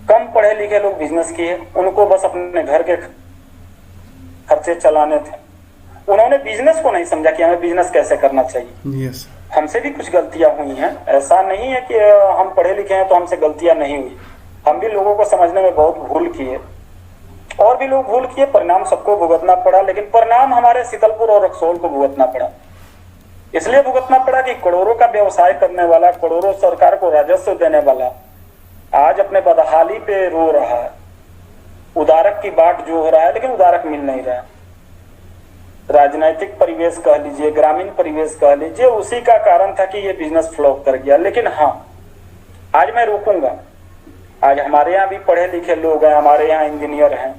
कम पढ़े लिखे लोग बिजनेस किए, उनको बस अपने घर के खर्चे चलाने थे। उन्होंने बिजनेस को नहीं समझा कि हमें बिजनेस कैसे करना चाहिए। yes. हमसे भी कुछ गलतियां हुई हैं, ऐसा नहीं है कि हम पढ़े लिखे हैं तो हमसे गलतियां नहीं हुई। हम भी लोगों को समझने में बहुत भूल किए, और भी लोग भूल किए, परिणाम सबको भुगतना पड़ा। लेकिन परिणाम हमारे शीतलपुर और रक्सौल को भुगतना पड़ा। इसलिए भुगतना पड़ा कि करोड़ों का व्यवसाय करने वाला, करोड़ों सरकार को राजस्व देने वाला आज अपने बदहाली पे रो रहा है। उदारक की बाट जो हो रहा है, लेकिन उदारक मिल नहीं रहा। राजनीतिक परिवेश कह लीजिए, ग्रामीण परिवेश कह लीजिए, उसी का कारण था कि ये बिजनेस फ्लॉप कर गया। लेकिन हाँ, आज मैं रोकूंगा। आज हमारे यहाँ भी पढ़े लिखे लोग हैं, हमारे यहाँ इंजीनियर हैं,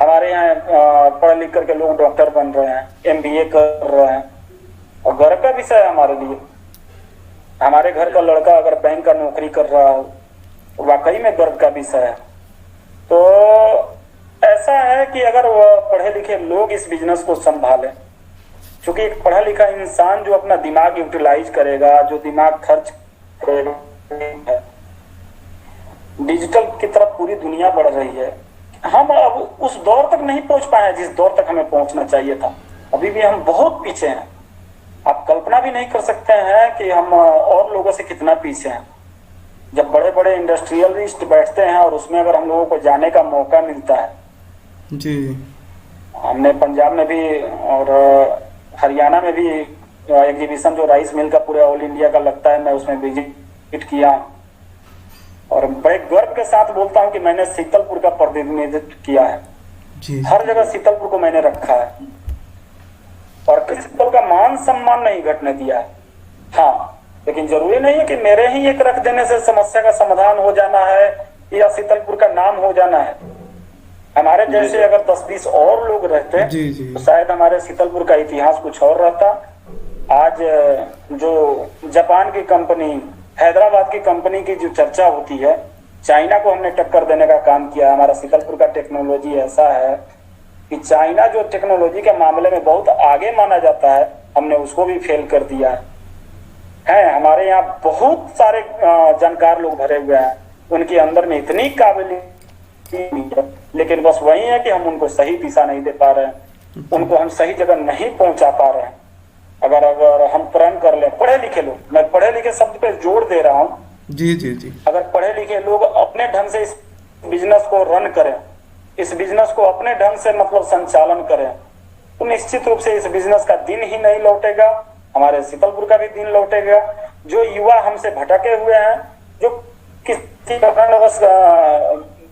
हमारे यहाँ पढ़ लिख करके लोग डॉक्टर बन रहे हैं, MBA कर रहे हैं, और गर्व का विषय है हमारे लिए। हमारे घर का लड़का अगर बैंक का नौकरी कर रहा हो, वाकई में गर्व का विषय है। तो ऐसा है कि अगर वह पढ़े लिखे लोग इस बिजनेस को संभालें, क्योंकि एक पढ़ा लिखा इंसान जो अपना दिमाग यूटिलाइज करेगा, जो दिमाग खर्च करेगा, डिजिटल की तरफ पूरी दुनिया बढ़ रही है। हम अब उस दौर तक नहीं पहुंच पाए जिस दौर तक हमें पहुंचना चाहिए था। अभी भी हम बहुत पीछे हैं। आप कल्पना भी नहीं कर सकते हैं कि हम और लोगों से कितना पीछे हैं। जब बड़े बड़े इंडस्ट्रियलिस्ट बैठते हैं और उसमें अगर हम लोगों को जाने का मौका मिलता है जी, हमने पंजाब में भी और हरियाणा में भी एग्जीबिशन जो राइस मिल का पूरे ऑल इंडिया का लगता है, मैं उसमें विजिट किया और बड़े गर्व के साथ बोलता हूं कि मैंने शीतलपुर का प्रतिनिधित्व किया है जी। हर जगह शीतलपुर को मैंने रखा है और किसी का मान सम्मान नहीं घटने दिया है। हाँ, लेकिन जरूरी नहीं है कि मेरे ही एक रख देने से समस्या का समाधान हो जाना है या शीतलपुर का नाम हो जाना है। हमारे जैसे अगर 10-20 और लोग रहते तो शायद हमारे शीतलपुर का इतिहास कुछ और रहता। आज जो जापान की कंपनी, हैदराबाद की कंपनी की जो चर्चा होती है, चाइना को हमने टक्कर देने का काम किया। हमारा शीतलपुर का टेक्नोलॉजी ऐसा है कि चाइना जो टेक्नोलॉजी के मामले में बहुत आगे माना जाता है, हमने उसको भी फेल कर दिया है। हमारे यहाँ बहुत सारे जानकार लोग भरे हुए हैं, उनके अंदर में इतनी काबिलियत, लेकिन बस वही है कि हम उनको सही दिशा नहीं दे पा रहे हैं, उनको हम सही जगह नहीं पहुंचा पा रहे हैं। अगर हम प्रण कर ले, पढ़े लिखे लोग, मैं पढ़े लिखे शब्द पे जोर दे रहा हूँ जी जी जी, अगर पढ़े लिखे लोग अपने ढंग से इस बिजनेस को रन करें, इस बिजनेस को अपने ढंग से मतलब संचालन करें, तो निश्चित रूप से इस बिजनेस का दिन ही नहीं लौटेगा, हमारे शीतलपुर का भी दिन लौटेगा। जो युवा हमसे भटके हुए हैं, जो किसी कारणवश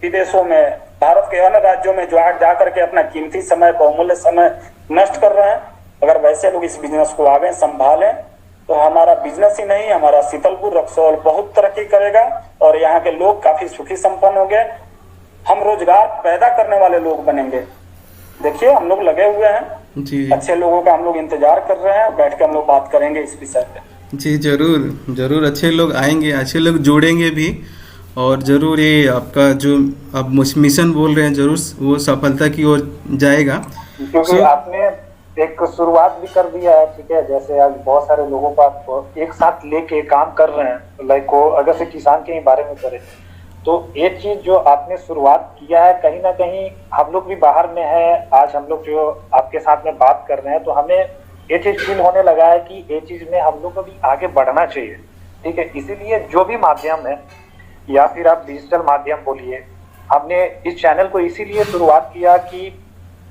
विदेशों में, भारत के अन्य राज्यों में जो आज जा करके अपना कीमती समय, बहुमूल्य समय नष्ट कर रहे हैं, अगर वैसे लोग इस बिजनेस को आगे संभालें तो हमारा बिजनेस ही नहीं, हमारा शीतलपुर, रक्सौल बहुत तरक्की करेगा और यहाँ के लोग काफी सुखी संपन्न होंगे। हम रोजगार पैदा करने वाले लोग बनेंगे। देखिए, हम लोग लगे हुए हैं जी, अच्छे लोगों का हम लोग इंतजार कर रहे हैं, बैठ के हम लोग बात करेंगे इस विषय पे। जी जरूर जरूर, अच्छे लोग आएंगे, अच्छे लोग जुड़ेंगे भी, और जरूर ये आपका जो आप मिशन बोल रहे हैं जरूर वो सफलता की ओर जाएगा। क्योंकि आपने एक शुरुआत भी कर दिया है, ठीक है। जैसे आज बहुत सारे लोगों को आप एक साथ लेके काम कर रहे हैं, लाइक को अगर से किसान के ही बारे में करें तो एक चीज जो आपने शुरुआत किया है, कहीं ना कहीं हम लोग भी बाहर में है, आज हम लोग जो आपके साथ में बात कर रहे हैं तो हमें ये चीज फील होने लगा है कि ये चीज में हम लोग को भी आगे बढ़ना चाहिए, ठीक है। इसीलिए जो भी माध्यम है या फिर आप डिजिटल माध्यम बोलिए, हमने इस चैनल को इसीलिए शुरुआत किया कि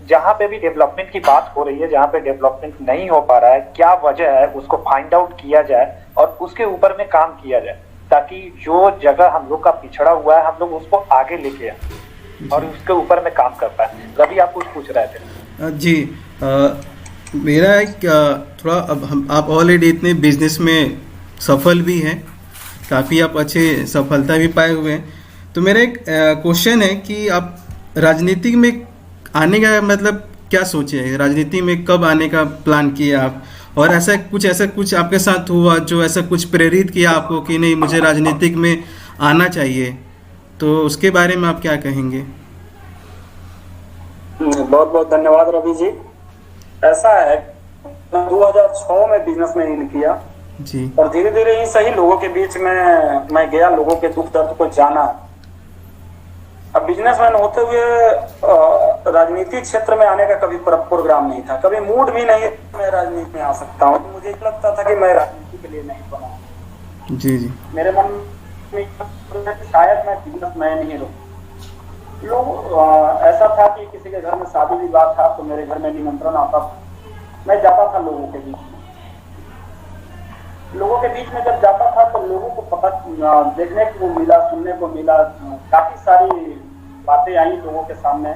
जहाँ पे भी डेवलपमेंट की बात हो रही है, जहाँ पे डेवलपमेंट नहीं हो पा रहा है, क्या वजह है, उसको फाइंड आउट किया जाए और उसके ऊपर में काम किया जाए, ताकि जो जगह हम लोग का पिछड़ा हुआ है हम लोग उसको आगे लेके आए और उसके ऊपर में काम कर पाए। रवि, आप कुछ पूछ रहे थे? जी, मेरा एक थोड़ा, अब आप ऑलरेडी इतने बिजनेस में सफल भी हैं, काफ़ी आप अच्छे सफलता भी पाए हुए हैं, तो मेरा एक क्वेश्चन है कि आप राजनीति में आने का मतलब क्या सोचे हैं? राजनीति में कब आने का प्लान किया आप, और ऐसा कुछ आपके साथ हुआ जो ऐसा कुछ प्रेरित किया आपको कि नहीं मुझे राजनीतिक में आना चाहिए, तो उसके बारे में आप क्या कहेंगे? बहुत बहुत धन्यवाद रवि जी। ऐसा है, 2006 में बिजनेस में इन किया जी, और धीरे धीरे ही सही लोगों के बीच में मैं गया, लोगों के दुख दर्द को जाना। अब बिजनेसमैन होते हुए राजनीतिक क्षेत्र में आने का कभी प्रोग्राम नहीं था, कभी मूड भी नहीं मैं राजनीति में आ सकता हूँ। मुझे लगता था कि मैं राजनीति के लिए नहीं बना। जी जी, मेरे मन में शायद मैं बिजनेसमैन ही रहूं। लोग ऐसा था कि किसी के घर में शादी विवाह था तो मेरे घर में निमंत्रण आता था, मैं जाता था लोगों के बीच में, लोगों के बीच में जब जाता था तो लोगों को पता देखने को मिला, सुनने को मिला, काफी सारी बातें आई लोगों के सामने।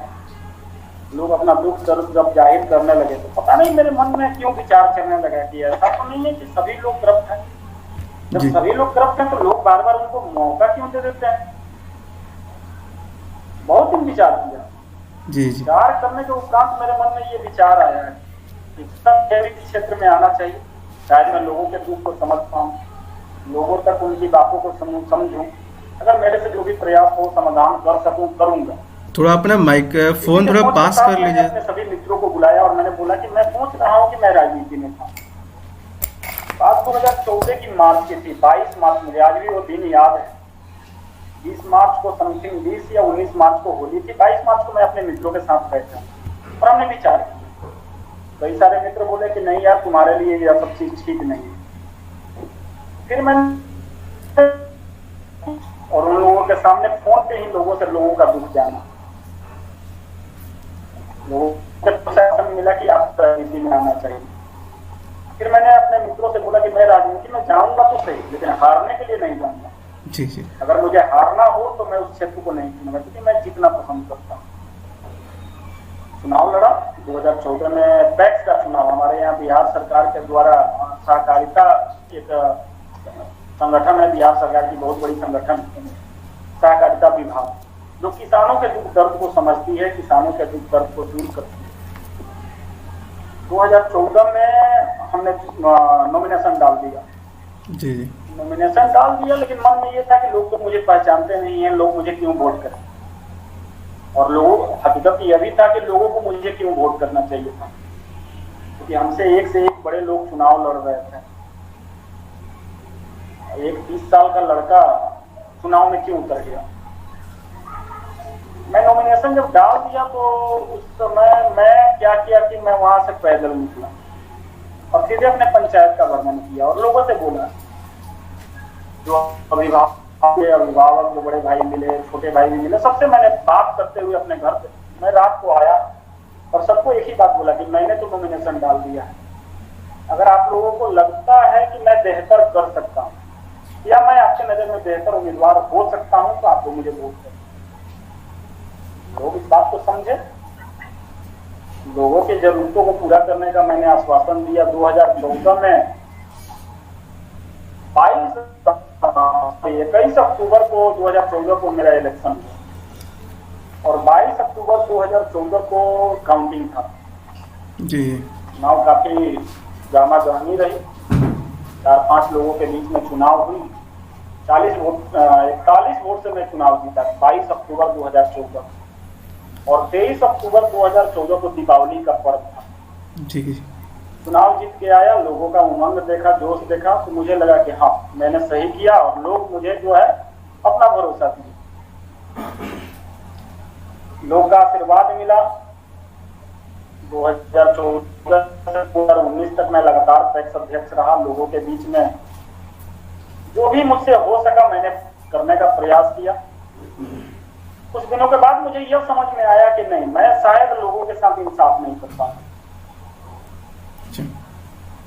लोग अपना दुख दर्द जब जाहिर करने लगे तो पता नहीं मेरे मन में क्यों विचार चलने लगा कि ऐसा तो नहीं है कि सभी लोग करप्ट हैं। जब जी। सभी लोग करप्ट हैं तो लोग बार बार उनको मौका क्यों दे देते हैं। बहुत दिन विचार किया। जी जी विचार करने के उपरांत मेरे मन में ये विचार आया है कि सब जैविक क्षेत्र में आना चाहिए। शायद मैं लोगों के दुख को समझ पाऊँ, लोगों तक उनकी बातों को समझूं। अगर मेरे से जो भी प्रयास हो समाधान कर सकूं करूंगा। थोड़ा अपना माइक फोन थोड़ा पास कर मैंने लीजिए। अपने सभी मित्रों को बुलाया और मैंने बोला कि मैं सोच रहा हूं कि मैं राजनीति में था। बात 2014 की मार्च की थी, 22 मार्च, मुझे आज भी वो दिन याद है। 20 मार्च को समथिंग 20 या 19 मार्च को होली थी। 22 मार्च को मैं अपने मित्रों के साथ बैठा और हमने विचार किया। कई सारे मित्र बोले कि नहीं यार तुम्हारे लिए यह सब चीज ठीक नहीं है। फिर मैं और उन लोगों के सामने फोन पे ही लोगों का दुख जाना, लोगों को प्रशासन मिला कि आप राजनीति में आना चाहिए। फिर मैंने अपने मित्रों से बोला कि मैं राजनीति में जाऊंगा तो सही, लेकिन हारने के लिए नहीं जाऊंगा। जी जी अगर मुझे हारना हो तो मैं उस क्षेत्र को नहीं चुनूंगा, क्योंकि मैं जीतना पसंद करता हूँ। चुनाव लड़ा 2014 में, पैक्स का चुनाव। हमारे यहाँ बिहार सरकार के द्वारा सहकारिता एक संगठन है, बिहार सरकार की बहुत बड़ी संगठन, सहकारिता विभाग, जो किसानों के दुख दर्द को समझती है, किसानों के दुख दर्द को दूर करती है। 2014 में हमने नॉमिनेशन डाल दिया। जी जी नॉमिनेशन डाल दिया, लेकिन मन में ये था कि लोग तो मुझे पहचानते नहीं हैं, लोग मुझे क्यों वोट करें। और लोग, हकीकत यह भी था कि लोगों को मुझे क्यों वोट करना चाहिए था, क्योंकि हमसे एक से एक बड़े लोग चुनाव लड़ रहे थे। एक 30 साल का लड़का चुनाव में क्यों उतर गया। मैं नॉमिनेशन जब डाल दिया तो उस समय मैं क्या किया कि मैं वहां से पैदल निकला और सीधे अपने पंचायत का वर्णन किया और लोगों से बोला, जो अभिभावक, जो बड़े भाई मिले, छोटे भाई भी मिले, सबसे मैंने बात करते हुए अपने घर पे, मैं रात को आया और सबको एक ही बात बोला कि मैंने तो नॉमिनेशन डाल दिया है। अगर आप लोगों को लगता है कि मैं बेहतर कर सकता हूँ या मैं आपके नजर में बेहतर उम्मीदवार हो सकता हूँ तो आपको मुझे वोट करें। लोग इस बात को समझे। लोगों की जरूरतों को पूरा करने का मैंने आश्वासन दिया। 2014 में 21 अक्टूबर को 2014 को मेरा इलेक्शन हुआ और 22 अक्टूबर 2014 को काउंटिंग था। जी चुनाव काफी गर्मा गर्मी रही। 4-5 लोगों के बीच में चुनाव हुई। 41 वोट से मैं चुनाव जीता 22 अक्टूबर 2014 और 23 अक्टूबर 2014 को दीपावली का पर्व था। जी चुनाव जीत के आया, लोगों का उमंग देखा, जोश देखा, तो मुझे लगा कि हाँ मैंने सही किया और लोग मुझे जो है अपना भरोसा दिया। लोग का आशीर्वाद मिला। 2014 से 2019 तक मैं लगातार पैक्स अध्यक्ष रहा। लोगों के बीच में जो भी मुझसे हो सका मैंने करने का प्रयास किया। कुछ दिनों के बाद मुझे यह समझ में आया कि नहीं, मैं शायद लोगों के साथ इंसाफ नहीं कर पाऊंगा।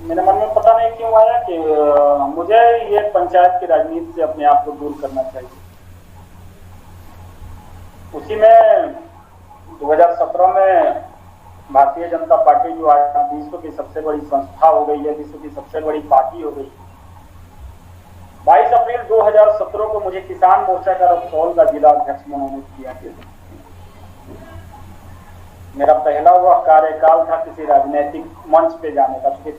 मेरे मन में पता नहीं क्यों आया कि मुझे ये पंचायत की राजनीति से अपने आप को दूर करना चाहिए। उसी में 2017 में भारतीय जनता पार्टी जो आज विश्व की सबसे बड़ी संस्था हो गई है, विश्व की सबसे बड़ी पार्टी हो गई। 22 अप्रैल 2017 को मुझे किसान मोर्चा का रक्सौल का जिला अध्यक्ष मनोनीत किया गया। मेरा पहला वह कार्यकाल था किसी राजनीतिक मंच पे जाने का, क्योंकि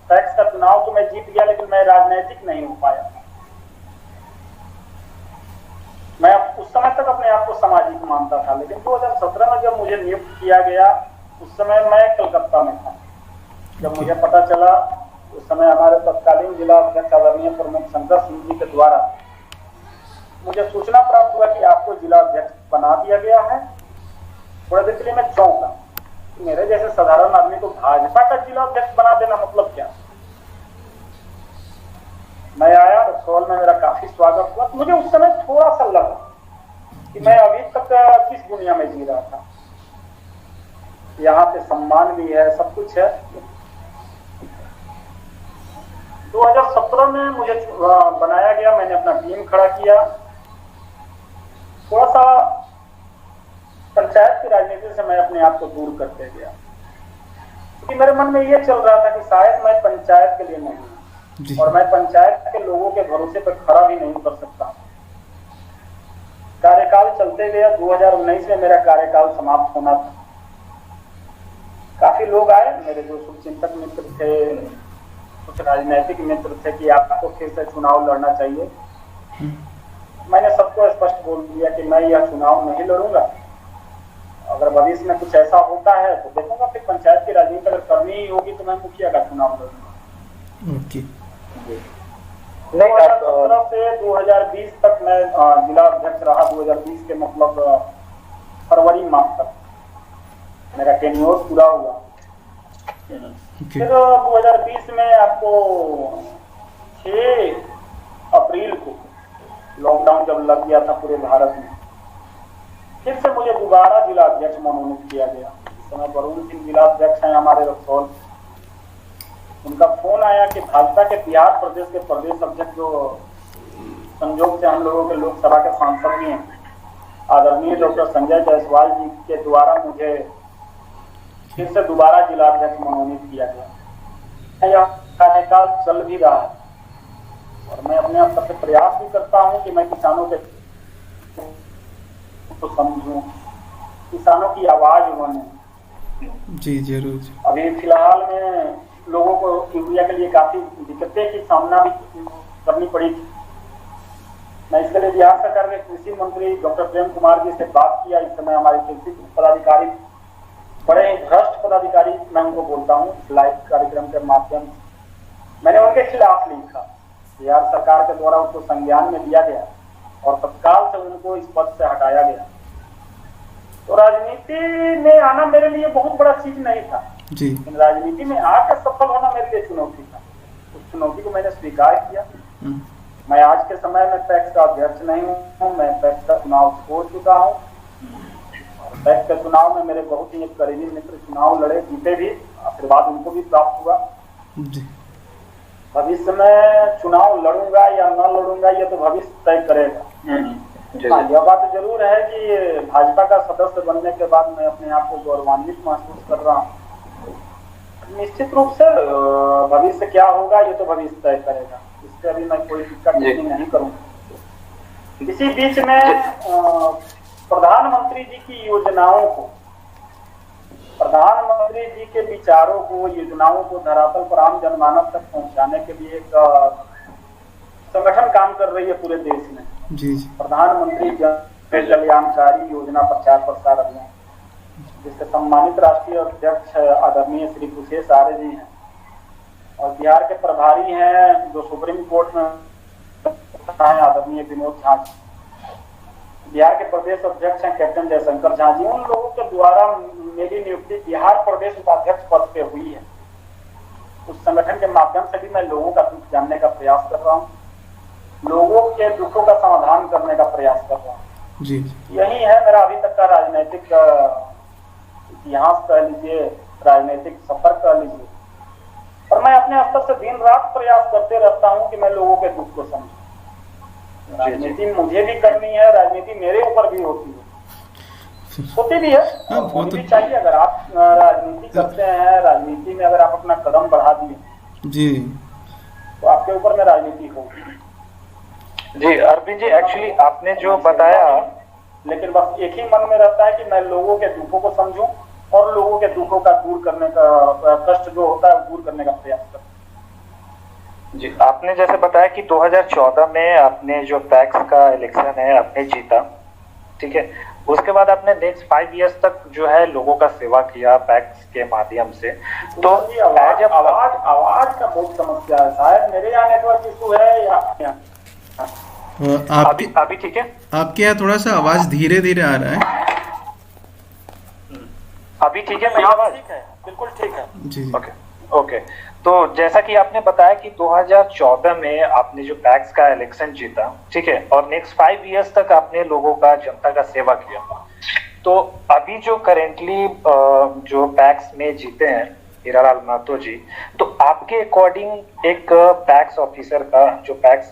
पैक्स का चुनाव तो मैं जीत गया लेकिन मैं राजनीतिक नहीं हो पाया। मैं उस समय तक अपने आप को सामाजिक मानता था, लेकिन 2017 में जब मुझे नियुक्त किया गया उस समय मैं कलकत्ता में था। जब मुझे पता चला, उस समय हमारे तत्कालीन जिला अध्यक्ष आदरणीय प्रमुख शंकर सिंह जी के द्वारा मुझे सूचना प्राप्त हुआ कि आपको जिला अध्यक्ष बना दिया गया है। थोड़ा देर के लिए मैं चौंका। मेरे जैसे साधारण आदमी को भाजपा का जिला अध्यक्ष बना देना मतलब क्या। मैं आया, रक्सौल में मेरा काफी स्वागत हुआ। मुझे उस समय थोड़ा सा लगा कि मैं अभी तक किस दुनिया में जी रहा था। यहाँ पे सम्मान भी है, सब कुछ है। 2017 में मुझे बनाया गया, मैंने अपना टीम खड़ा किया। थोड़ा सा पंचायत की राजनीति से मैं अपने आप को दूर करते गया, क्योंकि मेरे मन में ये चल रहा था कि शायद मैं पंचायत के लिए नहीं हूँ और मैं पंचायत के लोगों के भरोसे पर खड़ा भी नहीं कर सकता। कार्यकाल चलते गया, 2019 में मेरा कार्यकाल समाप्त होना था। काफी लोग आए, मेरे जो शुभचिंतक मित्र थे, कुछ राजनीतिक मित्र थे कि आपको फिर से चुनाव लड़ना चाहिए। मैंने सबको स्पष्ट बोल दिया कि मैं यह चुनाव नहीं लड़ूंगा। अगर भविष्य में कुछ ऐसा होता है तो देखूंगा, फिर पंचायत की राजनीति अगर करनी ही होगी तो मैं मुखिया का चुनाव लड़ूंगा। ओके। 2017 से 2020 तक मैं जिला अध्यक्ष रहा। 2020 के मतलब फरवरी माह तक मेरा टेन्योर पूरा हुआ। फिर 2020 में आपको 6 अप्रैल को लॉकडाउन जब लग गया था पूरे भारत में, फिर से मुझे दोबारा जिला अध्यक्ष मनोनीत किया गया। इस समय वरुण सिंह जिला अध्यक्ष हैं हमारे रक्सौल। उनका फोन आया कि भाजपा के बिहार प्रदेश के प्रदेश अध्यक्ष, जो संयोग से हम लोगों के लोकसभा के सांसद भी हैं, आदरणीय डॉक्टर संजय जायसवाल जी के द्वारा मुझे फिर से दोबारा जिला अध्यक्ष मनोनीत किया गया। यह कार्यकाल चल भी रहा है और मैं अपने स्तर से प्रयास भी करता हूं कि मैं किसानों के तो समझूं, किसानों की आवाज बने। जी जरूर। अभी फिलहाल में लोगों को यूरिया के लिए काफी दिक्कतें की सामना भी करनी पड़ी थी। मैं इसके लिए बिहार सरकार के कृषि मंत्री डॉक्टर प्रेम कुमार जी से बात किया। इस समय हमारे कृषि पदाधिकारी बड़े भ्रष्ट पदाधिकारी, मैं उनको बोलता हूँ लाइव कार्यक्रम के माध्यम से, मैंने उनके खिलाफ लिखा। बिहार सरकार के द्वारा उनको संज्ञान में दिया गया और तत्काल से उनको इस पद से हटाया गया। तो राजनीति में आना मेरे लिए बहुत बड़ा चीज नहीं था जी। लेकिन राजनीति में आकर सफल होना मेरे लिए चुनौती था। उस चुनौती को मैंने स्वीकार किया। मैं आज के समय में पैक्स का अध्यक्ष नहीं हूँ, मैं पैक्स का चुनाव छोड़ चुका हूँ। पैक्स के चुनाव में मेरे बहुत ही करीबी मित्र चुनाव लड़े, जीते भी, आशीर्वाद उनको भी प्राप्त हुआ। भविष्य में चुनाव लड़ूंगा या न लड़ूंगा ये तो भविष्य तय करेगा। हाँ, यह बात जरूर है कि भाजपा का सदस्य बनने के बाद मैं अपने आप को गौरवान्वित महसूस कर रहा हूँ। निश्चित रूप से भविष्य क्या होगा ये तो भविष्य तय करेगा, इससे अभी मैं कोई टिक्का टिप्पणी नहीं करूंगा। इसी बीच में प्रधानमंत्री जी की योजनाओं को, प्रधानमंत्री जी के विचारों को, योजनाओं को धरातल पर आम जनमानस तक पहुंचाने के लिए एक संगठन काम कर रही है पूरे देश में। जी। प्रधानमंत्री जन कल्याणकारी योजना प्रचार प्रसार अभियान, जिसके सम्मानित राष्ट्रीय अध्यक्ष आदरणीय श्री कुशेश आर्य जी हैं और बिहार के प्रभारी हैं जो सुप्रीम कोर्ट में हैं आदरणीय विनोद झा जी। बिहार के प्रदेश अध्यक्ष हैं कैप्टन जयशंकर झा जी। उन लोगों के द्वारा मेरी नियुक्ति बिहार प्रदेश उपाध्यक्ष पद पे हुई है। उस संगठन के माध्यम से भी मैं लोगों का दुख जानने का प्रयास कर रहा हूँ, लोगों के दुखों का समाधान करने का प्रयास कर रहा हूँ। जी। यही है मेरा अभी तक का राजनीतिक इतिहास कह लीजिए, राजनीतिक सफर कह लीजिए। और मैं अपने स्तर से दिन रात प्रयास करते रहता हूँ कि मैं लोगों के दुख को समझूं। राजनीति मुझे भी करनी है, राजनीति मेरे ऊपर भी होती भी है, होनी भी चाहिए। अगर आप राजनीति करते हैं, राजनीति में अगर आप अपना कदम बढ़ा दिए जी तो आपके ऊपर में राजनीति होगी। जी अरविंद जी, एक्चुअली आपने जो बताया, लेकिन बस एक ही मन में रहता है कि मैं लोगों के दुखों को समझूं और लोगों के दुखों का दूर करने का, कष्ट जो होता है दूर करने का प्रयास करूं। जी, आपने जैसे बताया कि 2014 में आपने जो पैक्स का इलेक्शन है आपने जीता, ठीक है। उसके बाद आपने नेक्स्ट 5 इयर्स तक जो है लोगों का सेवा किया पैक्स के माध्यम से। तो आवाज का बहुत समस्या है, शायद मेरे यहाँ नेटवर्क इशू है या अभी ठीक है? आपके यहाँ थोड़ा सा आवाज धीरे धीरे आ रहा है। अभी ठीक है? मेरी आवाज ठीक है, बिल्कुल ठीक है। जी। ओके। तो जैसा कि आपने बताया कि 2014 में आपने जो पैक्स का इलेक्शन जीता, ठीक है, और नेक्स्ट 5 इयर्स तक आपने लोगों का, जनता का सेवा किया। तो अभी जो करेंटली जो पैक्स में जीते हैं हीरालाल महतो जी, तो आपके अकॉर्डिंग एक पैक्स ऑफिसर का जो पैक्स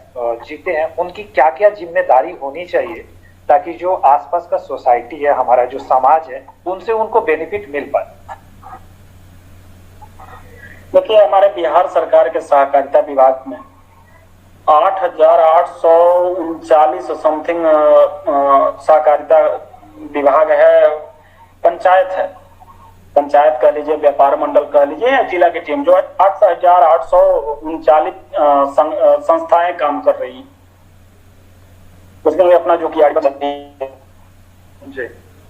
जीते हैं उनकी क्या क्या जिम्मेदारी होनी चाहिए ताकि जो आसपास का सोसाइटी है, हमारा जो समाज है, उनसे उनको बेनिफिट मिल पाए? देखिए, हमारे बिहार सरकार के सहकारिता विभाग में 8,839 समथिंग सहकारिता विभाग है, पंचायत है, पंचायत कह लीजिए, व्यापार मंडल कह लीजिए, या जिला की टीम जो है 8,839 संस्थाएं काम कर रही हैं। उसमें अपना जो किया जी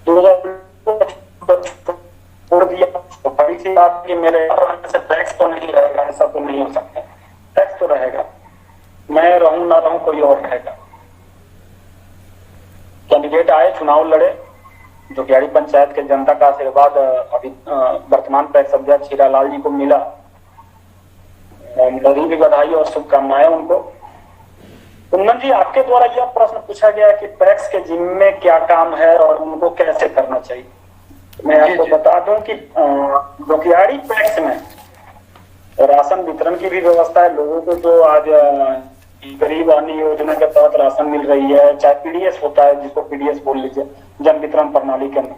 2000 छोड़ दिया तो बड़ी सी बात कि मेरे से टैक्स तो नहीं रहेगा, ऐसा तो नहीं हो सकता। टैक्स तो रहेगा, मैं रहूं ना रहूं कोई और रहेगा। कैंडिडेट आए, चुनाव लड़े, जो ग्याड़ी पंचायत के जनता का आशीर्वाद अभी वर्तमान पैक्स अध्यक्ष हीरालाल जी को मिला, मेरी भी बधाई और शुभकामनाएं उनको। कुंदन जी, आपके द्वारा यह प्रश्न पूछा गया कि पैक्स के जिम्मे क्या काम है और उनको कैसे करना चाहिए। मैं आपको बता दूं कि जोगियाड़ी पैक्स में राशन वितरण की भी व्यवस्था है। लोगों को जो आज गरीब अन्य योजना के तहत राशन मिल रही है, चाहे पीडीएस होता है, जिसको पीडीएस बोल लीजिए, जन वितरण प्रणाली के अंदर,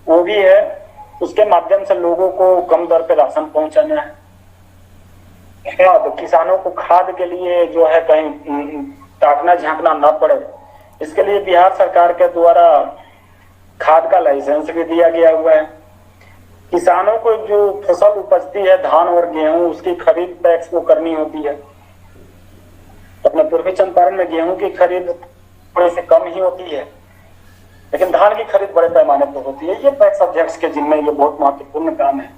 वो भी है। उसके माध्यम से लोगों को कम दर पे राशन पहुंचाना है। खाद, किसानों को खाद के लिए जो है कहीं ताकना झांकना न पड़े, इसके लिए बिहार सरकार के द्वारा खाद का लाइसेंस भी दिया गया हुआ है। किसानों को जो फसल उपजती है, धान और गेहूं, उसकी खरीद पैक्स को करनी होती है। अपने पूर्वी चंपारण में गेहूं की खरीद थोड़ी सी कम ही होती है, लेकिन धान की खरीद बड़े पैमाने पर होती है। ये पैक्स अध्यक्ष के जिम्मे ये बहुत महत्वपूर्ण काम है।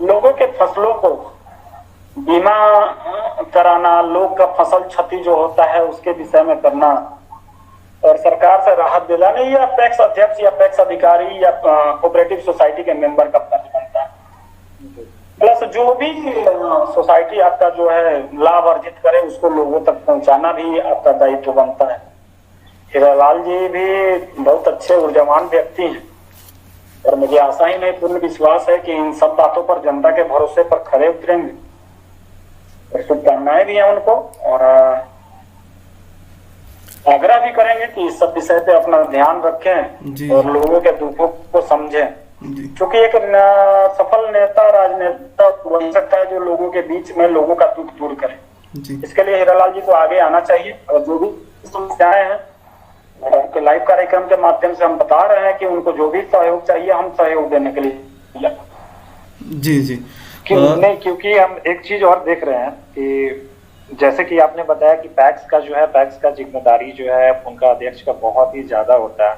लोगों के फसलों को बीमा कराना, लोग का फसल क्षति जो होता है उसके विषय में करना और सरकार से राहत दिलाना, या पैक्स अध्यक्ष या पैक्स अधिकारी या कोऑपरेटिव सोसाइटी के मेंबर का फर्ज बनता है। प्लस जो भी सोसाइटी आपका जो है लाभ अर्जित करे, उसको लोगों तक पहुंचाना भी आपका दायित्व बनता है। हीरालाल जी भी बहुत अच्छे ऊर्जावान व्यक्ति हैं और मुझे आशा ही नहीं, पूर्ण विश्वास है कि इन सब बातों पर जनता के भरोसे पर खरे उतरेंगे। शुभकामनाएं भी हैं उनको और आग्रह भी करेंगे कि इस सब विषय पे अपना ध्यान रखें और लोगों के दुखों को समझें। क्योंकि एक सफल नेता, राजनेता बन सकता है जो लोगों के बीच में लोगों का दुख दूर करे। इसके लिए हीरालाल जी को आगे आना चाहिए और जो भी समस्याएं हैं उनके लाइव कार्यक्रम के माध्यम से हम बता रहे हैं कि उनको जो भी सहयोग चाहिए हम सहयोग देने के लिए। जी नहीं, क्योंकि हम एक चीज और देख रहे हैं कि जैसे कि आपने बताया कि पैक्स का जो है, पैक्स का जिम्मेदारी जो है उनका अध्यक्ष का बहुत ही ज्यादा होता है।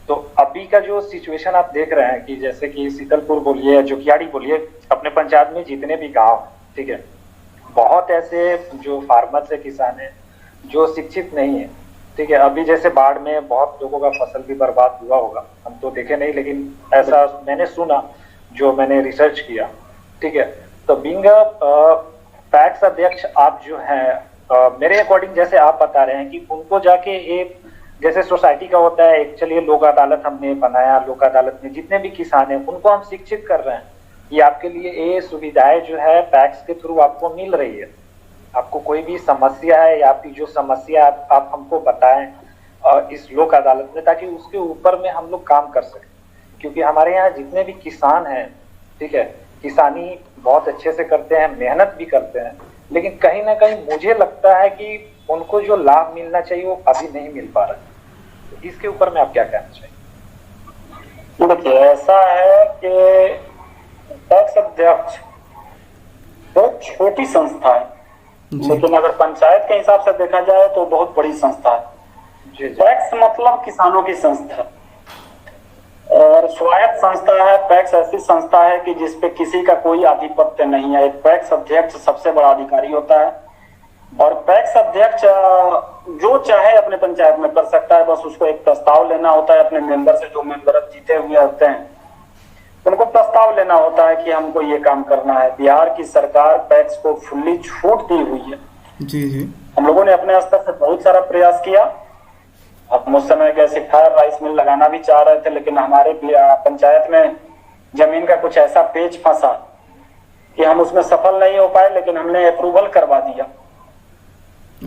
तो अभी का जो सिचुएशन आप देख रहे हैं कि जैसे कि शीतलपुर बोलिए, जोगियाड़ी बोलिए, अपने पंचायत में जितने भी गांव, ठीक है, बहुत ऐसे जो फार्मर्स है, किसान है, जो शिक्षित नहीं है, ठीक है। अभी जैसे बाढ़ में बहुत लोगों का फसल भी बर्बाद हुआ होगा, हम तो देखे नहीं, लेकिन ऐसा मैंने सुना जो मैंने रिसर्च किया, ठीक है। तो बीइंग पैक्स अध्यक्ष आप जो है मेरे अकॉर्डिंग, जैसे आप बता रहे हैं कि उनको जाके एक जैसे सोसाइटी का होता है, एक चलिए लोक अदालत हमने बनाया, लोक अदालत में जितने भी किसान हैं उनको हम शिक्षित कर रहे हैं कि आपके लिए ये सुविधाएं जो है पैक्स के थ्रू आपको मिल रही है। आपको कोई भी समस्या है या आपकी जो समस्या आप हमको बताएं इस लोक अदालत में, ताकि उसके ऊपर में हम लोग काम कर सकें। क्योंकि हमारे यहाँ जितने भी किसान हैं, ठीक है, किसानी बहुत अच्छे से करते हैं, मेहनत भी करते हैं, लेकिन कहीं ना कहीं मुझे लगता है कि उनको जो लाभ मिलना चाहिए वो अभी नहीं मिल पा रहा है। तो इसके ऊपर में आप क्या कहना चाहिए? देखिए, ऐसा है कि पैक्स अध्यक्ष बहुत छोटी संस्था है, लेकिन अगर पंचायत के हिसाब से देखा जाए तो बहुत बड़ी संस्था है। पैक्स मतलब किसानों की संस्था और स्वायत्त संस्था है। पैक्स ऐसी संस्था है कि जिसपे किसी का कोई आधिपत्य नहीं है। एक पैक्स अध्यक्ष सबसे बड़ा अधिकारी होता है और पैक्स अध्यक्ष जो चाहे अपने पंचायत में कर सकता है। बस उसको एक प्रस्ताव लेना होता है अपने मेंबर से, जो मेंबर जीते हुए होते हैं उनको प्रस्ताव लेना होता है कि हमको ये काम करना है। बिहार की सरकार पैक्स को फुल्ली छूट दी हुई है। जी हम लोगों ने अपने स्तर से बहुत सारा प्रयास किया। हम उस समय गैसीफायर राइस मिल लगाना भी चाह रहे थे, लेकिन हमारे पंचायत में जमीन का कुछ ऐसा पेच फंसा कि हम उसमें सफल नहीं हो पाए, लेकिन हमने अप्रूवल करवा दिया।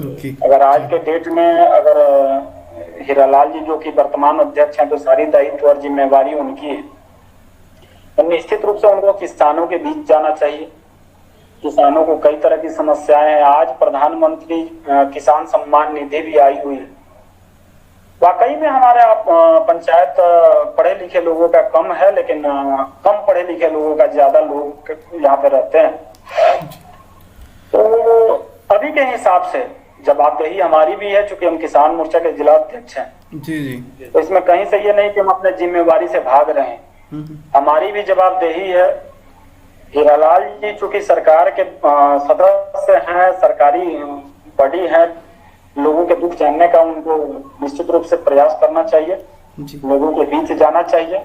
ओके। अगर आज के डेट में अगर हीरालाल जी जो कि वर्तमान अध्यक्ष हैं, तो सारी दायित्व और जिम्मेवारी उनकी है, तो निश्चित रूप से उनको किसानों के बीच जाना चाहिए। किसानों को कई तरह की समस्याएं हैं। आज प्रधानमंत्री किसान सम्मान निधि भी आई हुई है। वाकई में हमारे पंचायत पढ़े लिखे लोगों का कम है, लेकिन कम पढ़े लिखे लोगों का ज्यादा लोग यहाँ पे रहते हैं। तो अभी के हिसाब से जवाबदेही हमारी भी है, चूंकि हम किसान मोर्चा के जिला अध्यक्ष हैं। जी जी। तो इसमें कहीं से ये नहीं कि हम अपने जिम्मेवारी से भाग रहे हैं। हमारी भी जवाबदेही है। हीरालाल जी चूंकि सरकार के सदस्य हैं, सरकारी बॉडी है, लोगों के दुख जानने का उनको निश्चित रूप से प्रयास करना चाहिए। लोगों के बीच जाना चाहिए।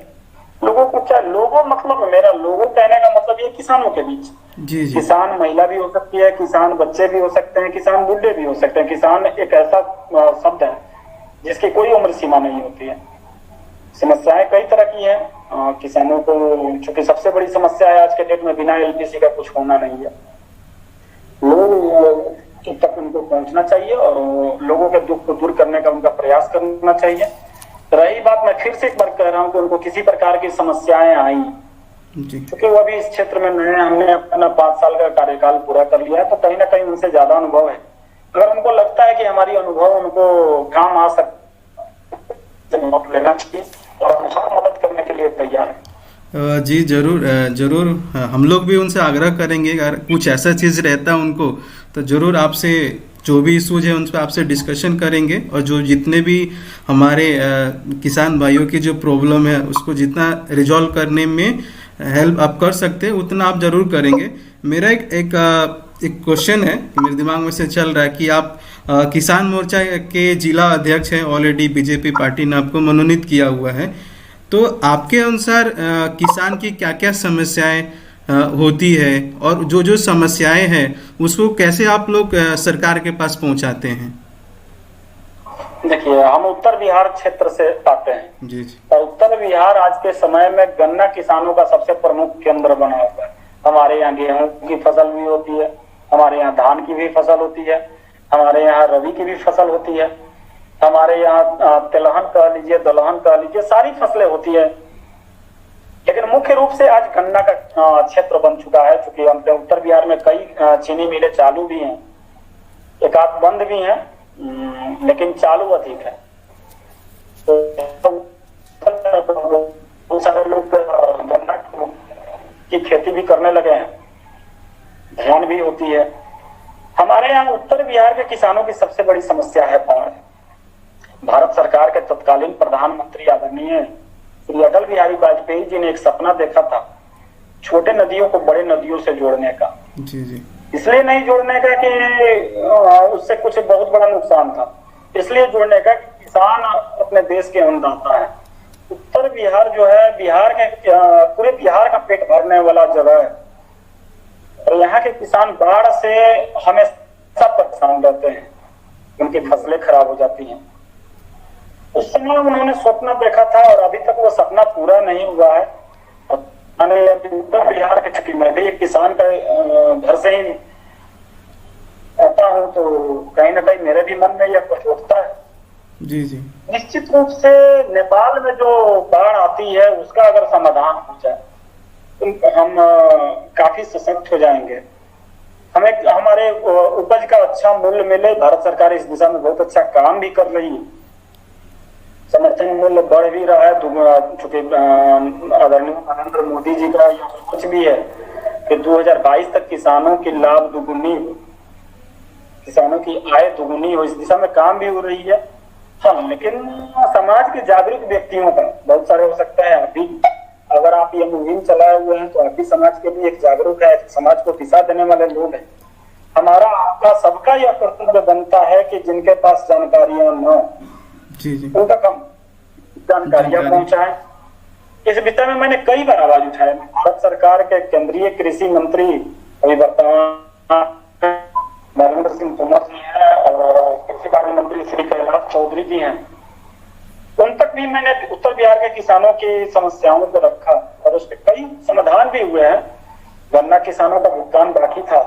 लोगों को क्या, लोगों मतलब मेरा लोगों कहने का मतलब ये किसानों के बीच। जी जी। किसान महिला भी हो सकती है, किसान बच्चे भी हो सकते हैं, किसान बूढ़े भी हो सकते हैं। किसान एक ऐसा शब्द है जिसकी कोई उम्र सीमा नहीं होती है। समस्याएं कई तरह की हैं। किसानों को चूंकि सबसे बड़ी समस्या है आज के डेट में, बिना एलपीसी का कुछ होना नहीं है। लोग तक उनको पहुंचना चाहिए और लोगों के दुख को दूर करने का उनका प्रयास करना चाहिए। रही बात, मैं फिर से एक बार कह रहा हूँ कि उनको किसी प्रकार की समस्याएं आई, क्योंकि वो अभी इस क्षेत्र में नए, हमने अपना 5 साल का कार्यकाल पूरा कर लिया है, तो कहीं ना कहीं उनसे ज्यादा अनुभव है। अगर उनको लगता है कि हमारी अनुभव उनको काम आ सकता लेना चाहिए और हम मदद करने के लिए तैयार है। जी जरूर जरूर। हम लोग भी उनसे आग्रह करेंगे, अगर कुछ ऐसा चीज़ रहता है उनको तो जरूर आपसे जो भी इशूज है उन पर आपसे डिस्कशन करेंगे, और जो जितने भी हमारे किसान भाइयों की जो प्रॉब्लम है उसको जितना रिजॉल्व करने में हेल्प आप कर सकते हैं उतना आप जरूर करेंगे। मेरा एक क्वेश्चन है, मेरे दिमाग में से चल रहा है कि आप किसान मोर्चा के जिला अध्यक्ष हैं, ऑलरेडी बीजेपी पार्टी ने आपको मनोनीत किया हुआ है, तो आपके अनुसार किसान की क्या क्या समस्याएं होती है, और जो जो समस्याएं हैं उसको कैसे आप लोग सरकार के पास पहुंचाते हैं? देखिए, हम उत्तर बिहार क्षेत्र से आते हैं जी जी। और उत्तर बिहार आज के समय में गन्ना किसानों का सबसे प्रमुख केंद्र बना हुआ है। हमारे यहाँ गेहूं की फसल भी होती है, हमारे यहाँ धान की भी फसल होती है, हमारे यहाँ रबी की भी फसल होती है, हमारे यहाँ तिलहन कह लीजिए, दलहन कह लीजिए, सारी फसलें होती है। लेकिन मुख्य रूप से आज गन्ना का क्षेत्र बन चुका है, क्योंकि हम उत्तर बिहार में कई चीनी मिलें चालू भी हैं, एक आध बंद भी हैं, लेकिन चालू अधिक है। तो बहुत सारे लोग गन्ना की खेती भी करने लगे हैं, धान भी होती है। हमारे यहाँ उत्तर बिहार के किसानों की सबसे बड़ी समस्या है बाढ़। भारत सरकार के तत्कालीन प्रधानमंत्री आदरणीय श्री अटल बिहारी वाजपेयी जी ने एक सपना देखा था, छोटे नदियों को बड़े नदियों से जोड़ने का। जी जी। इसलिए नहीं जोड़ने का कि उससे कुछ बहुत बड़ा नुकसान था, इसलिए जोड़ने का कि किसान अपने देश के अन्नदाता है। उत्तर बिहार जो है, बिहार के पूरे बिहार का पेट भरने वाला जगह है, और यहाँ के किसान बाढ़ से हमेशा परेशान रहते हैं, उनकी फसलें खराब हो जाती हैं। उस समय उन्होंने सपना देखा था और अभी तक वो सपना पूरा नहीं हुआ है। उत्तर बिहार के, चूंकि मैं भी एक किसान का घर से ही आता हूँ, तो कहीं ना कहीं मेरे भी मन में यह कुछ उठता है। जी जी। निश्चित रूप से नेपाल में जो बाढ़ आती है उसका अगर समाधान हो जाए तो हम काफी सशक्त हो जाएंगे। हमें हमारे उपज का अच्छा मूल्य मिले। भारत सरकार इस दिशा में बहुत अच्छा काम भी कर रही है, समर्थन मूल्य बढ़ भी रहा है। चूंकि आदरणीय नरेंद्र मोदी जी का यह सोच भी है कि 2022 तक किसानों की लाभ दुगुनी हो, किसानों की आय दुगुनी हो, इस दिशा में काम भी हो रही है। हाँ, लेकिन समाज के जागरूक व्यक्तियों का बहुत सारे हो सकते हैं। अभी अगर आप ये मुहिम चलाए हुए हैं तो आप भी समाज के लिए एक जागरूक है, समाज को दिशा देने वाले लोग हैं। हमारा आपका सबका यह कर्तव्य बनता है कि जिनके पास जानकारियां न, जी जी, उनका कम जानकारियां पहुंचाएं। इस विषय में मैंने कई बार आवाज उठाया। भारत सरकार के केंद्रीय कृषि मंत्री अभी वर्तमान नरेंद्र सिंह तोमर जी हैं और कृषि कार्य मंत्री श्री कैलाश चौधरी जी हैं, उन तक भी मैंने उत्तर बिहार के किसानों की समस्याओं को रखा और उसके कई समाधान भी हुए हैं। गन्ना किसानों का भुगतान बाकी था।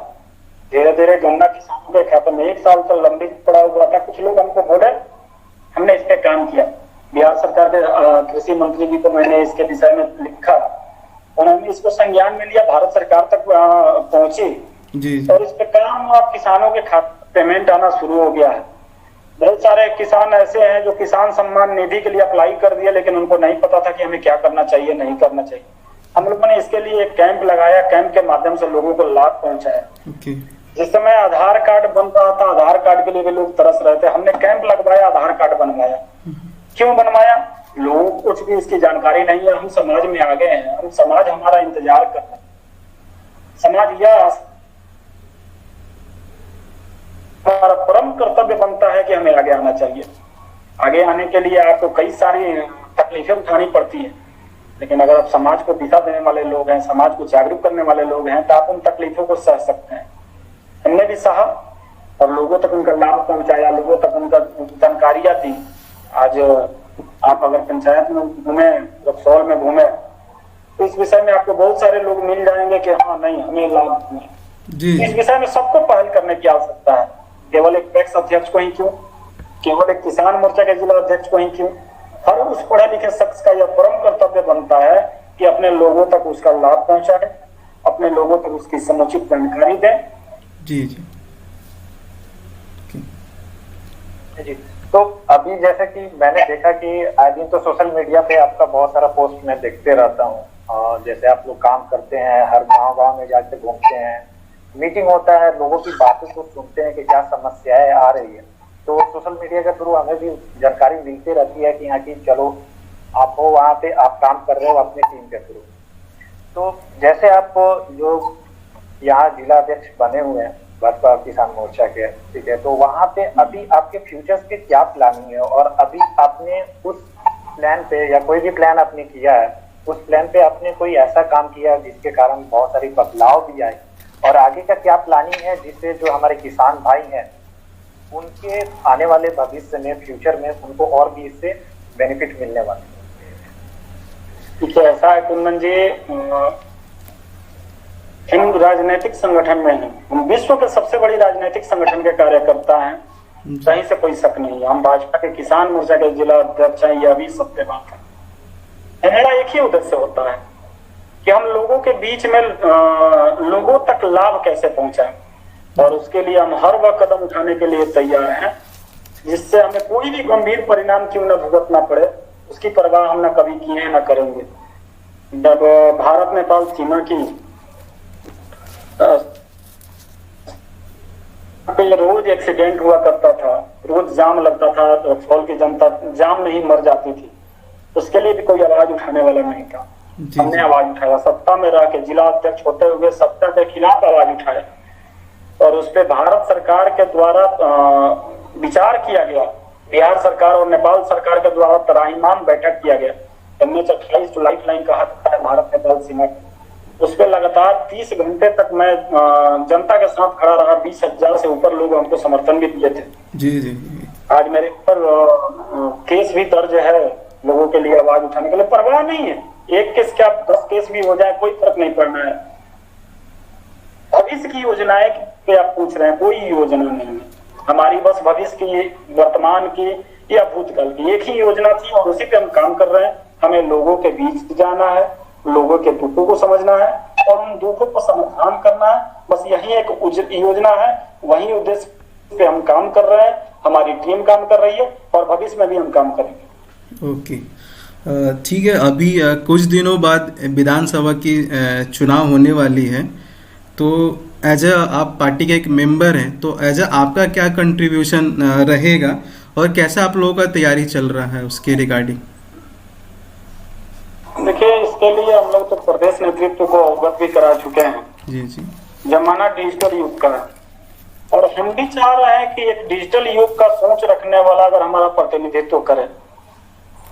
धीरे धीरे गन्ना किसानों के खाते में 1 साल तक लंबित पड़ा हुआ था। कुछ लोग हमको बोले, हमने इस पे काम किया। बिहार सरकार के कृषि मंत्री जी को मैंने इसके विषय में लिखा, उन्होंने इसको संज्ञान में लिया, भारत सरकार तक पहुंची जी और इस पे काम अब किसानों के खाते पेमेंट आना शुरू हो गया है। बहुत सारे किसान ऐसे हैं जो किसान सम्मान निधि के लिए अप्लाई कर दिया, लेकिन उनको नहीं पता था कि हमें क्या करना चाहिए, नहीं करना चाहिए। हम लोगों ने इसके लिए एक कैंप लगाया, कैंप के माध्यम से लोगों को लाभ पहुंचाया। ओके जिस समय आधार कार्ड बन रहा था, आधार कार्ड के लिए भी लोग तरस रहे थे, हमने कैंप लगवाया, आधार कार्ड बनवाया। क्यों बनवाया? लोगों को कुछ भी इसकी जानकारी नहीं है। हम समाज में आ गए हैं, हम समाज हमारा इंतजार कर रहा है। समाज यह हमारा परम कर्तव्य बनता है कि हमें आगे आना चाहिए। आगे आने के लिए आपको कई सारी तकलीफें उठानी पड़ती है, लेकिन अगर आप समाज को दिशा देने वाले लोग हैं, समाज को जागरूक करने वाले लोग हैं, तो आप उन तकलीफों को सह सकते हैं। हमने भी सहा और लोगों तक उनका लाभ पहुंचाया, लोगों तक उनका जानकारियां दी। आज आप अगर पंचायत में घूमे, रक्सौल में घूमे, तो इस विषय में आपको बहुत सारे लोग मिल जाएंगे कि हाँ नहीं हमें लाभ मिले। जी इस विषय में सबको पहल करने की आवश्यकता है। केवल एक पैक्स अध्यक्ष को ही क्यों, केवल एक किसान मोर्चा के जिला अध्यक्ष को ही क्यों, हर उस पढ़े लिखे शख्स का यह परम कर्तव्य बनता है कि अपने लोगों तक उसका लाभ पहुंचाए, अपने लोगों तक उसकी समुचित जानकारी दे। जी जी जी। तो अभी जैसे कि मैंने देखा कि आए दिन तो सोशल मीडिया पे आपका बहुत सारा पोस्ट मैं देखते रहता हूँ, और जैसे आप लोग काम करते हैं, हर गांव में जाके घूमते हैं, मीटिंग होता है, लोगों की बातों को सुनते हैं कि क्या समस्याएं आ रही है। तो सोशल मीडिया के थ्रू हमें भी जानकारी मिलती रहती है कि हाँ कि चलो आप हो वहाँ पे, आप काम कर रहे हो अपनी टीम के थ्रू। तो जैसे आप जो यहाँ जिला अध्यक्ष बने हुए हैं भाजपा किसान मोर्चा के, ठीक है, तो वहाँ पे अभी आपके फ्यूचर्स के क्या प्लानिंग है, और अभी आपने उस प्लान पे या कोई भी प्लान आपने किया है, उस प्लान पे आपने कोई ऐसा काम किया है जिसके कारण बहुत सारी बदलाव भी आए, और आगे का क्या प्लानिंग है जिससे जो हमारे किसान भाई हैं उनके आने वाले भविष्य में, फ्यूचर में उनको और भी इससे बेनिफिट मिलने वाले? देखिए ऐसा है कुंदन जी, हम राजनीतिक संगठन में हैं, हम विश्व के सबसे बड़ी राजनीतिक संगठन के कार्यकर्ता हैं, कहीं से कोई शक नहीं है। हम भाजपा के किसान मोर्चा के जिला अध्यक्ष हैं, यह भी सत्य बात है। हमारा एक ही उद्देश्य होता है कि हम लोगों के बीच में लोगों तक लाभ कैसे पहुंचाएं, और उसके लिए हम हर वह कदम उठाने के लिए तैयार हैं जिससे हमें कोई भी गंभीर परिणाम क्यों न भुगतना पड़े, उसकी परवाह हम न कभी किए न करेंगे। जब भारत नेपाल सीमा की रोज एक्सीडेंट हुआ करता था, रोज जाम लगता था, रक्सौल की जनता जाम में ही मर जाती थी, उसके लिए भी कोई आवाज उठाने वाला नहीं था। हमने आवाज उठाया, सत्ता में रह के जिला अध्यक्ष होते हुए सत्ता के खिलाफ आवाज उठाया, और उस पर भारत सरकार के द्वारा विचार किया गया। बिहार सरकार और नेपाल सरकार के द्वारा तराहीमाम बैठक किया गया। NH 28 जो लाइफ लाइन कहा जाता है भारत नेपाल सीमा, उस पर लगातार 30 घंटे तक मैं जनता के साथ खड़ा रहा। 20,000 से ऊपर लोग हमको समर्थन भी दिए थे। जी जी आज मेरे ऊपर केस भी दर्ज है लोगों के लिए आवाज उठाने के लिए। परवाह नहीं है, एक केस क्या 10 केस भी हो जाए, कोई फर्क नहीं पड़ना है। भविष्य की योजनाएं पे आप पूछ रहे हैं, कोई योजना नहीं है हमारी, बस भविष्य की, वर्तमान की या भूतकाल की एक ही योजना थी, और उसी पे हम काम कर रहे हैं। हमें लोगों के बीच जाना है, लोगों के दुखों को समझना है और उन दुखों को समाधान करना है। बस यही एक योजना है, वही उद्देश्य पे हम काम कर रहे हैं, हमारी टीम काम कर रही है और भविष्य में भी हम काम करेंगे। ओके ठीक है। अभी कुछ दिनों बाद विधानसभा की चुनाव होने वाली है, तो एज अ आप पार्टी के एक मेंबर हैं, तो एज अ आपका क्या कंट्रीब्यूशन रहेगा और कैसा आप लोगों का तैयारी चल रहा है उसके रिगार्डिंग? देखिए, इसके लिए हम लोग तो प्रदेश नेतृत्व को अवगत भी करा चुके हैं। जी जी। जमाना डिजिटल युग का है, और हम भी चाह रहे हैं कि एक डिजिटल युग का सोच रखने वाला अगर हमारा प्रतिनिधित्व करे,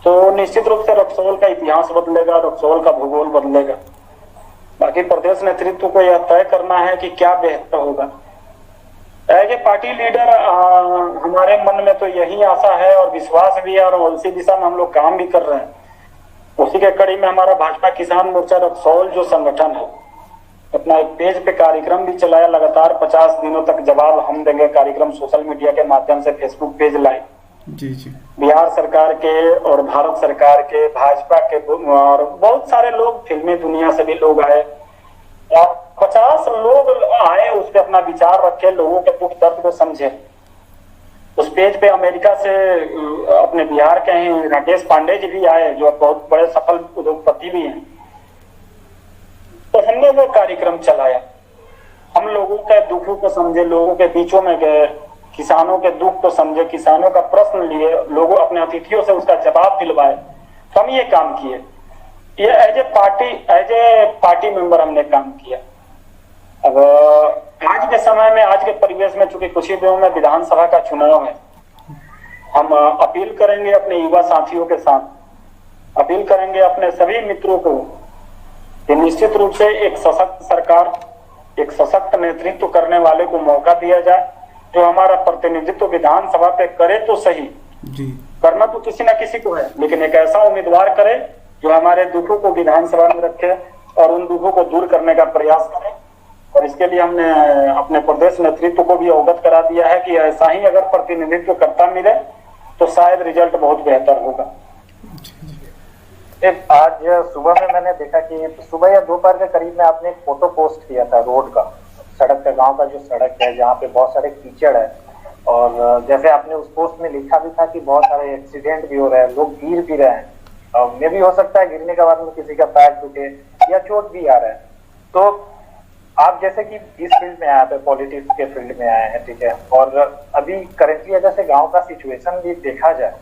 तो निश्चित रूप से रक्सौल का इतिहास बदलेगा, रक्सौल का भूगोल बदलेगा। बाकी प्रदेश नेतृत्व को यह तय करना है कि क्या बेहतर होगा। एज ए पार्टी लीडर हमारे मन में तो यही आशा है और विश्वास भी है, और उसी दिशा में हम लोग काम भी कर रहे हैं। उसी के कड़ी में हमारा भाजपा किसान मोर्चा रक्सौल जो संगठन है, अपना एक पेज पे कार्यक्रम भी चलाया, लगातार 50 दिनों तक जवाब हम देंगे कार्यक्रम सोशल मीडिया के माध्यम से फेसबुक पेज लाए। जी जी। बिहार सरकार के और भारत सरकार के, भाजपा के और बहुत सारे लोग, फिल्मी दुनिया से भी लोग आए और 50 लोग आए, उस पर अपना विचार रखे, लोगों के दुख दर्द को समझे। उस पेज पे अमेरिका से अपने बिहार के ही राकेश पांडे जी भी आए, जो बहुत बड़े सफल उद्योगपति भी हैं। तो हमने वो कार्यक्रम चलाया, हम लोगों के दुखों को समझे, लोगों के बीचों में गए, किसानों के दुख को समझे, किसानों का प्रश्न लिए, लोगों अपने अतिथियों से उसका जवाब दिलवाए। तो हम ये काम किए, ये एज ए पार्टी मेंबर हमने काम किया। अब आज के समय में, आज के परिवेश में, चूंकि कुछ ही दिनों में विधानसभा का चुनाव है, हम अपील करेंगे अपने युवा साथियों के साथ, अपील करेंगे अपने सभी मित्रों को कि निश्चित रूप से एक सशक्त सरकार, एक सशक्त नेतृत्व करने वाले को मौका दिया जाए, जो हमारा प्रतिनिधित्व विधानसभा पे करे तो सही जी। करना तो किसी ना किसी को है, लेकिन एक ऐसा उम्मीदवार करे जो हमारे दुखों को विधानसभा में रखे और उन दुखों को दूर करने का प्रयास करे। और इसके लिए हमने अपने प्रदेश नेतृत्व को भी अवगत करा दिया है कि ऐसा ही अगर प्रतिनिधित्व करता मिले तो शायद रिजल्ट बहुत बेहतर होगा। आज सुबह में मैंने देखा कि सुबह या दोपहर के करीब में आपने एक फोटो पोस्ट किया था रोड का, सड़क का, गांव का जो सड़क है जहाँ पे बहुत सारे कीचड़ है, और जैसे आपने उस पोस्ट में लिखा भी था कि बहुत सारे एक्सीडेंट भी हो रहे हैं, लोग गिर भी रहे हैं, और मे भी हो सकता है गिरने के बाद में किसी का पैर टूटे या चोट भी आ रहा है। तो आप जैसे कि इस फील्ड में आए थे, पॉलिटिक्स के फील्ड में आए हैं, ठीक है, और अभी करेंटली अगर से गाँव का सिचुएशन भी देखा जाए,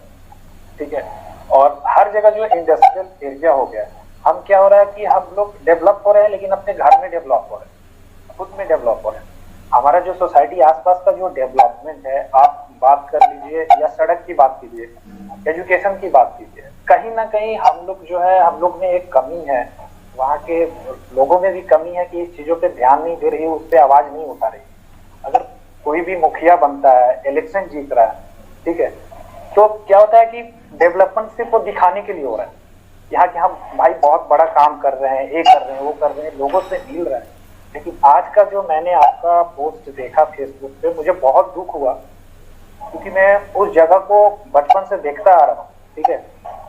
ठीक है, और हर जगह जो इंडस्ट्रियल एरिया हो गया, हम क्या हो रहा है कि हम लोग डेवलप हो रहे हैं, लेकिन अपने घर में डेवलप हो रहे हैं, खुद में डेवलप हो रहे हैं। हमारा जो सोसाइटी आसपास का जो डेवलपमेंट है, आप बात कर लीजिए या सड़क की बात कीजिए, एजुकेशन की बात कीजिए, कहीं ना कहीं हम लोग जो है, हम लोग में एक कमी है, वहाँ के लोगों में भी कमी है कि इस चीजों पे ध्यान नहीं दे रही, उस पर आवाज नहीं उठा रही। अगर कोई भी मुखिया बनता है, इलेक्शन जीत रहा है, ठीक है, तो क्या होता है कि डेवलपमेंट सिर्फ वो दिखाने के लिए हो रहा है, यहाँ कि हम भाई बहुत बड़ा काम कर रहे हैं, ये कर रहे हैं, वो कर रहे हैं, लोगों से मिल रहे हैं। लेकिन आज का जो मैंने आपका पोस्ट देखा फेसबुक पे, मुझे बहुत दुख हुआ, क्योंकि मैं उस जगह को बचपन से देखता आ रहा हूँ, ठीक है।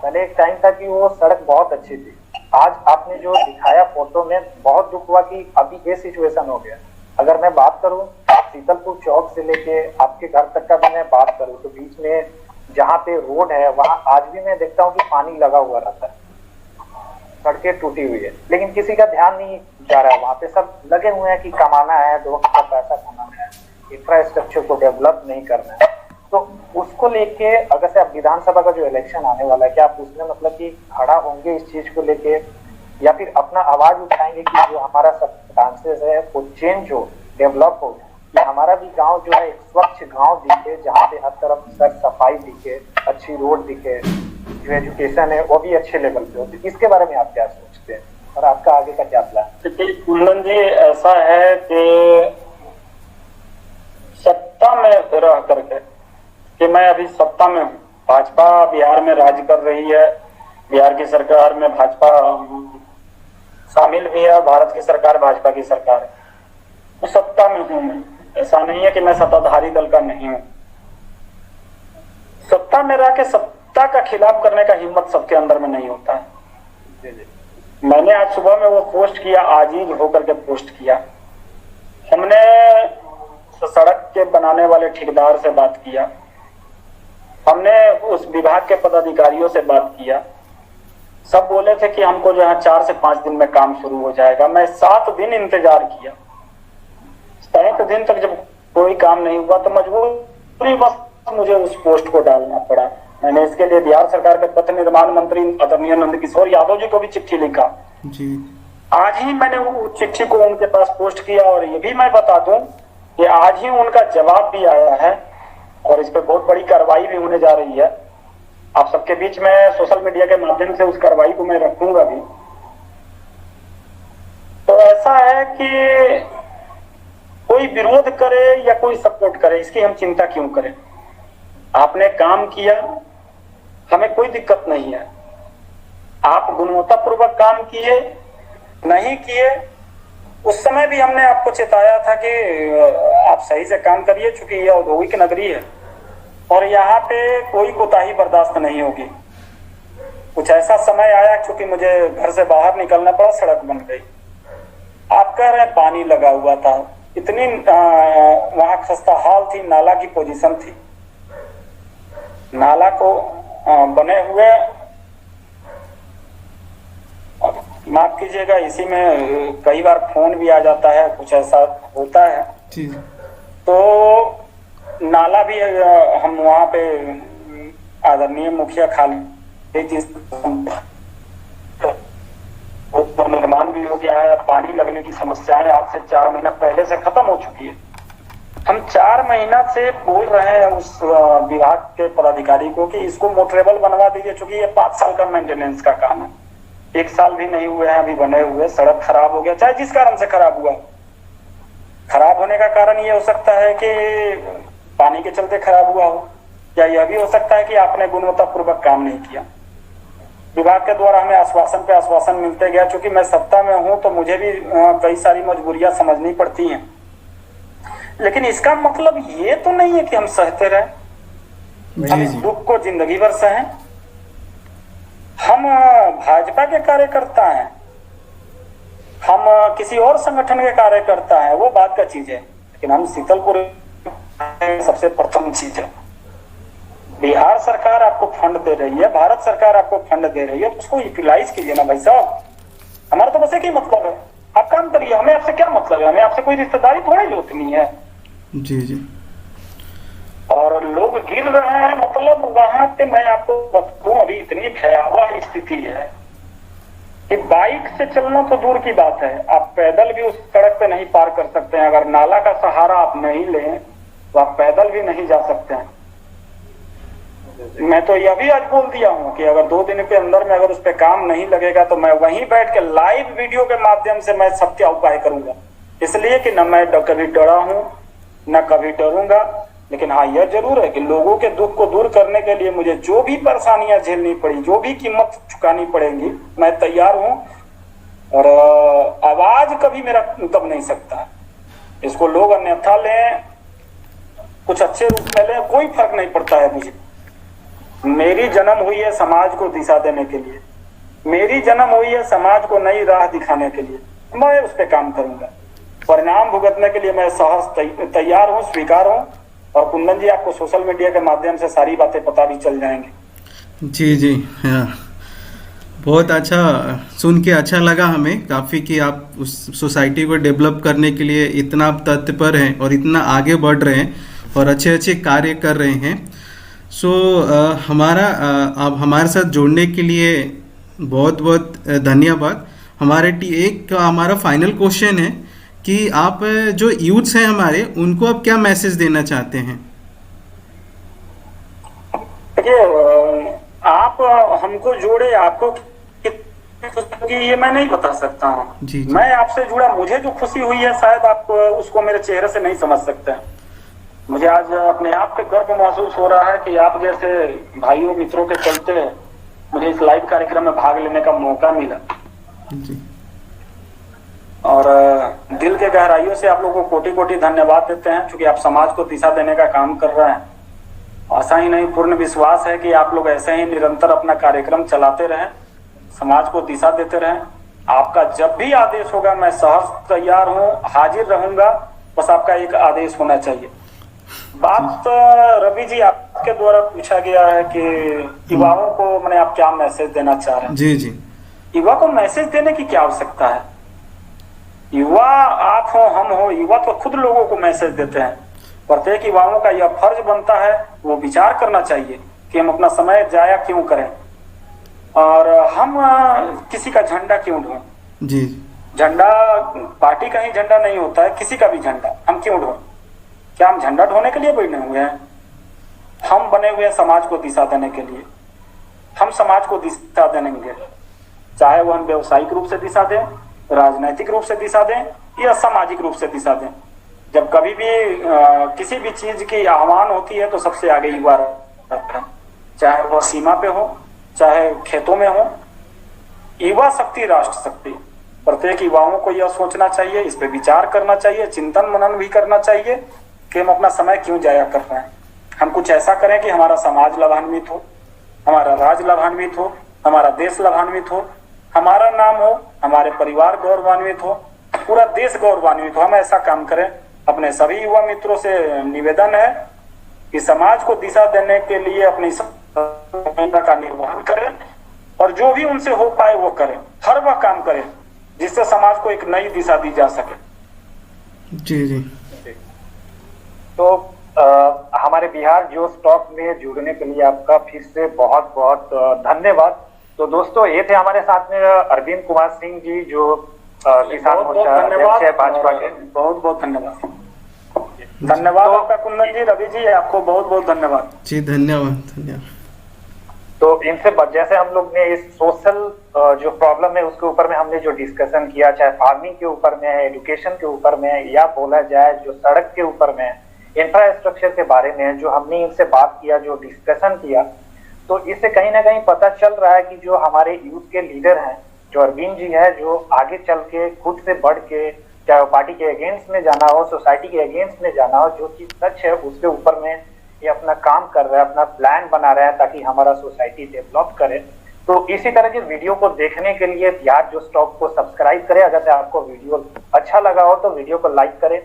पहले एक टाइम था कि वो सड़क बहुत अच्छी थी, आज आपने जो दिखाया फोटो में, बहुत दुख हुआ कि अभी ये सिचुएशन हो गया। अगर मैं बात करूँ शीतलपुर चौक से लेके आपके घर तक का भी मैं बात करूँ, तो बीच में जहाँ पे रोड है वहाँ आज भी मैं देखता हूँ कि पानी लगा हुआ रहता है, सड़कें टूटी हुई है, लेकिन किसी का ध्यान नहीं जा रहा है। वहाँ पे सब लगे हुए हैं कि कमाना है, 2 वक्त का पैसा कमाना है, इंफ्रास्ट्रक्चर को डेवलप नहीं करना है। तो उसको लेके अगर से अब विधानसभा का जो इलेक्शन आने वाला है, क्या आप उसमें मतलब कि खड़ा होंगे इस चीज को लेके, या फिर अपना आवाज उठाएंगे कि जो हमारा सर्कमस्टेंसेस है वो चेंज हो, डेवलप हो, कि हमारा भी गांव जो है एक स्वच्छ गांव दिखे, जहाँ पे हर तरफ सर सफाई दिखे, अच्छी रोड दिखे, जो एजुकेशन है वो भी अच्छे लेवल पे हो। तो इसके बारे में आप क्या सोचते हैं और आपका आगे का क्या प्लान? कुंदन जी, ऐसा है कि सत्ता में रह करके, कि मैं अभी सत्ता में हूँ, भाजपा बिहार में राज कर रही है, बिहार की सरकार में भाजपा शामिल भी है, भारत की सरकार भाजपा की सरकार है, तो सत्ता में हूँ मैं। ऐसा नहीं है कि मैं सत्ताधारी दल का नहीं हूँ। सत्ता में रह के सत्ता का खिलाफ करने का हिम्मत सबके अंदर में नहीं होता है। मैंने आज सुबह में वो पोस्ट किया, आजीज होकर के पोस्ट किया। हमने सड़क के बनाने वाले ठेकेदार से बात किया, हमने उस विभाग के पदाधिकारियों से बात किया, सब बोले थे कि हमको जो है 4 से 5 दिन में काम शुरू हो जाएगा। मैं 7 दिन इंतजार किया, 7 दिन तक जब कोई काम नहीं हुआ तो मजबूरी बस मुझे उस पोस्ट को डालना पड़ा। मैंने इसके लिए बिहार सरकार के पथ निर्माण मंत्री आदरणीय नंदकिशोर यादव जी को भी चिट्ठी लिखा जी। आज ही मैंने वो चिट्ठी को उनके पास पोस्ट किया, और ये भी मैं बता दूं कि आज ही उनका जवाब भी आया है और इस पर बहुत बड़ी कार्रवाई भी होने जा रही है। आप सबके बीच में सोशल मीडिया के माध्यम से उस कार्रवाई को मैं रखूंगा भी। तो ऐसा है कि कोई विरोध करे या कोई सपोर्ट करे, इसकी हम चिंता क्यों करें? आपने काम किया, हमें कोई दिक्कत नहीं है। आप गुणवत्तापूर्वक काम किए, नहीं किए, उस समय भी हमने आपको चेताया था कि आप सही से काम करिए, चूंकि यह औद्योगिक नगरी है और यहाँ पे कोई कोताही बर्दाश्त नहीं होगी। कुछ ऐसा समय आया क्योंकि मुझे घर से बाहर निकलना पड़ा, सड़क बन गई। आप कह रहे हैं पानी लगा हुआ था, इतनी वहां खस्ता हाल थी, नाला की पोजीशन थी, नाला को बने हुए, माफ कीजिएगा इसी में कई बार फोन भी आ जाता है, कुछ ऐसा होता है जी। तो नाला भी हम वहां पे आदरणीय मुखिया खाली चीज तो निर्माण भी हो गया है। पानी लगने की समस्याएं आज से 4 महीना पहले से खत्म हो चुकी है। हम 4 महीना से बोल रहे हैं उस विभाग के पदाधिकारी को कि इसको मोटरेबल बनवा दीजिए, क्योंकि ये 5 साल का मेंटेनेंस का काम है। 1 साल भी नहीं हुए हैं अभी बने हुए, सड़क खराब हो गया, चाहे जिस कारण से खराब हुआ। खराब होने का कारण ये हो सकता है कि पानी के चलते खराब हुआ हो, या यह भी हो सकता है कि आपने गुणवत्तापूर्वक काम नहीं किया। विभाग के द्वारा हमें आश्वासन पे आश्वासन मिलते गया। चूंकि मैं सत्ता में हूं तो मुझे भी कई सारी मजबूरियां समझनी पड़ती हैं, लेकिन इसका मतलब ये तो नहीं है कि हम सहते रहे। हम इस दुख को जिंदगी भर सहें। हम भाजपा के कार्यकर्ता हैं, हम किसी और संगठन के कार्यकर्ता हैं, वो बात का चीज है, लेकिन हम शीतलपुर सबसे प्रथम चीज है। बिहार सरकार आपको फंड दे रही है, भारत सरकार आपको फंड दे रही है, तो उसको यूटिलाइज कीजिए ना भाई साहब। हमारा तो बस एक ही मतलब है, आप काम करिए, हमें आपसे क्या मतलब है, हमें आपसे कोई रिश्तेदारी थोड़ी जोतनी है। जी जी। और लोग गिर रहे हैं, मतलब वहां पे मैं आपको बताऊं अभी इतनी भयावह स्थिति है कि बाइक से चलना तो दूर की बात है, आप पैदल भी उस सड़क पे नहीं पार कर सकते हैं। अगर नाला का सहारा आप नहीं लें तो आप पैदल भी नहीं जा सकते हैं। मैं तो यह भी आज बोल दिया हूं कि अगर 2 दिन के अंदर में अगर उस पर काम नहीं लगेगा तो मैं वहीं बैठ के लाइव वीडियो के माध्यम से मैं सत्य उपाय करूंगा। इसलिए कि न मैं कभी डरा हूं न कभी डरूंगा, लेकिन हाँ यह जरूर है कि लोगों के दुख को दूर करने के लिए मुझे जो भी परेशानियां झेलनी पड़ी, जो भी कीमत चुकानी पड़ेगी, मैं तैयार हूं। और आवाज कभी मेरा दब नहीं सकता। इसको लोग अन्यथा लें, कुछ अच्छे रूप में लें, कोई फर्क नहीं पड़ता है मुझे। मेरी जन्म हुई है समाज को दिशा देने के लिए, मेरी जन्म हुई है समाज को नई राह दिखाने के लिए। मैं उस पर काम करूंगा, परिणाम भुगतने के लिए मैं सहज तैयार हूं, स्वीकार हूं। और कुंदन जी, आपको सोशल मीडिया के माध्यम से सारी बातें पता भी चल जाएंगी। जी जी हाँ, बहुत अच्छा सुन के अच्छा लगा हमें काफ़ी कि आप उस सोसाइटी को डेवलप करने के लिए इतना तत्पर हैं और इतना आगे बढ़ रहे हैं और अच्छे अच्छे कार्य कर रहे हैं। सो हमारा आप हमारे साथ जुड़ने के लिए बहुत बहुत धन्यवाद। हमारा फाइनल क्वेश्चन है कि आप जो यूथ्स हैं हमारे, उनको आप क्या मैसेज देना चाहते हैं? देखिए, आप हमको जोड़े, आपको कि ये मैं नहीं बता सकता हूँ। मैं आपसे जुड़ा, मुझे जो खुशी हुई है शायद आप उसको मेरे चेहरे से नहीं समझ सकते हैं। मुझे आज अपने आप पे गर्व महसूस हो रहा है कि आप जैसे भाइयों मित्रों के चलते मुझे इस लाइव कार्यक्रम में भाग लेने का मौका मिला। जी। और दिल के गहराइयों से आप लोगों को कोटि कोटि धन्यवाद देते हैं, क्योंकि आप समाज को दिशा देने का काम कर रहे हैं। ऐसा ही नहीं, पूर्ण विश्वास है कि आप लोग ऐसे ही निरंतर अपना कार्यक्रम चलाते रहें, समाज को दिशा देते रहें। आपका जब भी आदेश होगा मैं सहर्ष तैयार हूँ, हाजिर रहूंगा। बस आपका एक आदेश होना चाहिए। बात रवि जी आपके द्वारा पूछा गया है कि युवाओं को मैंने आप क्या मैसेज देना चाह रहे हैं। जी जी। युवा को मैसेज देने की क्या आवश्यकता है? युवा आप हो, हम हो, युवा तो खुद लोगों को मैसेज देते हैं। प्रत्येक युवाओं का यह फर्ज बनता है, वो विचार करना चाहिए कि हम अपना समय जाया क्यों करें और हम किसी का झंडा क्यों ढों। जी। झंडा पार्टी का ही झंडा नहीं होता है, किसी का भी झंडा हम क्यों ढों? क्या हम झंडा ढोने के लिए बने हुए हैं? हम बने हुए हैं समाज को दिशा देने के लिए। हम समाज को दिशा देंगे, चाहे वो हम व्यवसायिक रूप से दिशा दें, राजनैतिक रूप से दिशा दें या सामाजिक रूप से दिशा दें। जब कभी भी किसी भी चीज की आह्वान होती है तो सबसे आगे युवा रहता है, चाहे वह सीमा पे हो, चाहे खेतों में हो। युवा शक्ति राष्ट्र शक्ति। प्रत्येक युवाओं को यह सोचना चाहिए, इस पे विचार करना चाहिए, चिंतन मनन भी करना चाहिए कि हम अपना समय क्यों जाया कर रहे हैं। हम कुछ ऐसा करें कि हमारा समाज लाभान्वित हो, हमारा राज्य लाभान्वित हो, हमारा देश लाभान्वित हो, हमारा नाम हो, हमारे परिवार गौरवान्वित हो, पूरा देश गौरवान्वित हो। हम ऐसा काम करें। अपने सभी युवा मित्रों से निवेदन है कि समाज को दिशा देने के लिए अपनी भूमिका का निर्वहन करें और जो भी उनसे हो पाए वो करें। हर वह काम करें जिससे समाज को एक नई दिशा दी जा सके। जी जी। तो हमारे बिहार जियो स्टॉक में जुड़ने के लिए आपका फिर से बहुत बहुत धन्यवाद। तो दोस्तों, ये थे हमारे साथ में अरविंद कुमार सिंह जी, जो किसान मोर्चा अध्यक्ष है भाजपा के। बहुत बहुत धन्यवाद। धन्यवाद आपका कुंदन जी, रवि जी, आपको बहुत बहुत धन्यवाद। जी धन्यवाद धन्यवाद। तो इनसे जैसे हम लोग ने इस सोशल जो प्रॉब्लम है उसके ऊपर में हमने जो डिस्कशन किया, चाहे फार्मिंग के ऊपर में है, एजुकेशन के ऊपर में है, या बोला जाए जो सड़क के ऊपर में है, इंफ्रास्ट्रक्चर के बारे में है, जो हमने इनसे बात किया, जो डिस्कशन किया, तो इससे कहीं ना कहीं पता चल रहा है कि जो हमारे यूथ के लीडर हैं, जो अरविंद जी है, जो आगे चल के खुद से बढ़ के, चाहे वो पार्टी के अगेंस्ट में जाना हो, सोसाइटी के अगेंस्ट में जाना हो, जो चीज सच है उसके ऊपर में ये अपना काम कर रहा है, अपना प्लान बना रहा है ताकि हमारा सोसाइटी डेवलप करे। तो इसी तरह के वीडियो को देखने के लिए बिहार जियो स्टॉक को सब्सक्राइब करें। अगर आपको वीडियो अच्छा लगा हो तो वीडियो को लाइक करें,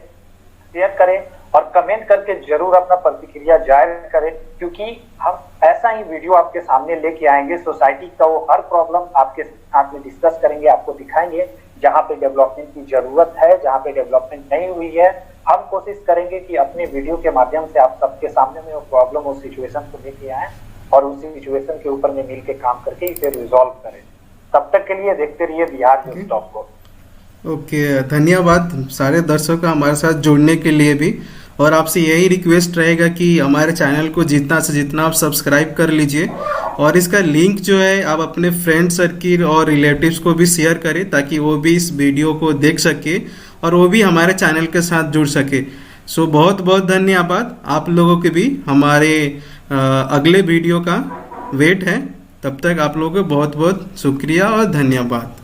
शेयर करें और कमेंट करके जरूर अपना प्रतिक्रिया जाहिर करें, क्योंकि हम ऐसा ही वीडियो आपके सामने लेके आएंगे। सोसाइटी का वो हर प्रॉब्लम आपके साथ में डिस्कस करेंगे, आपको दिखाएंगे जहाँ पे डेवलपमेंट की जरूरत है, जहाँ पे डेवलपमेंट नहीं हुई है। हम कोशिश करेंगे कि अपने वीडियो के माध्यम से आप सबके सामने में वो प्रॉब्लम, उस सिचुएशन को लेके आए और उस सिचुएशन के ऊपर में मिल के काम करके इसे रिजॉल्व करें। तब तक के लिए देखते रहिए बिहार जियो स्टॉक को। ओके, धन्यवाद सारे दर्शकों का हमारे साथ जुड़ने के लिए भी। और आपसे यही रिक्वेस्ट रहेगा कि हमारे चैनल को जितना से जितना आप सब्सक्राइब कर लीजिए और इसका लिंक जो है आप अपने फ्रेंड सर्किल और रिलेटिव्स को भी शेयर करें ताकि वो भी इस वीडियो को देख सके और वो भी हमारे चैनल के साथ जुड़ सके। सो बहुत बहुत धन्यवाद आप लोगों के भी। हमारे अगले वीडियो का वेट है। तब तक आप लोगों को बहुत बहुत शुक्रिया और धन्यवाद।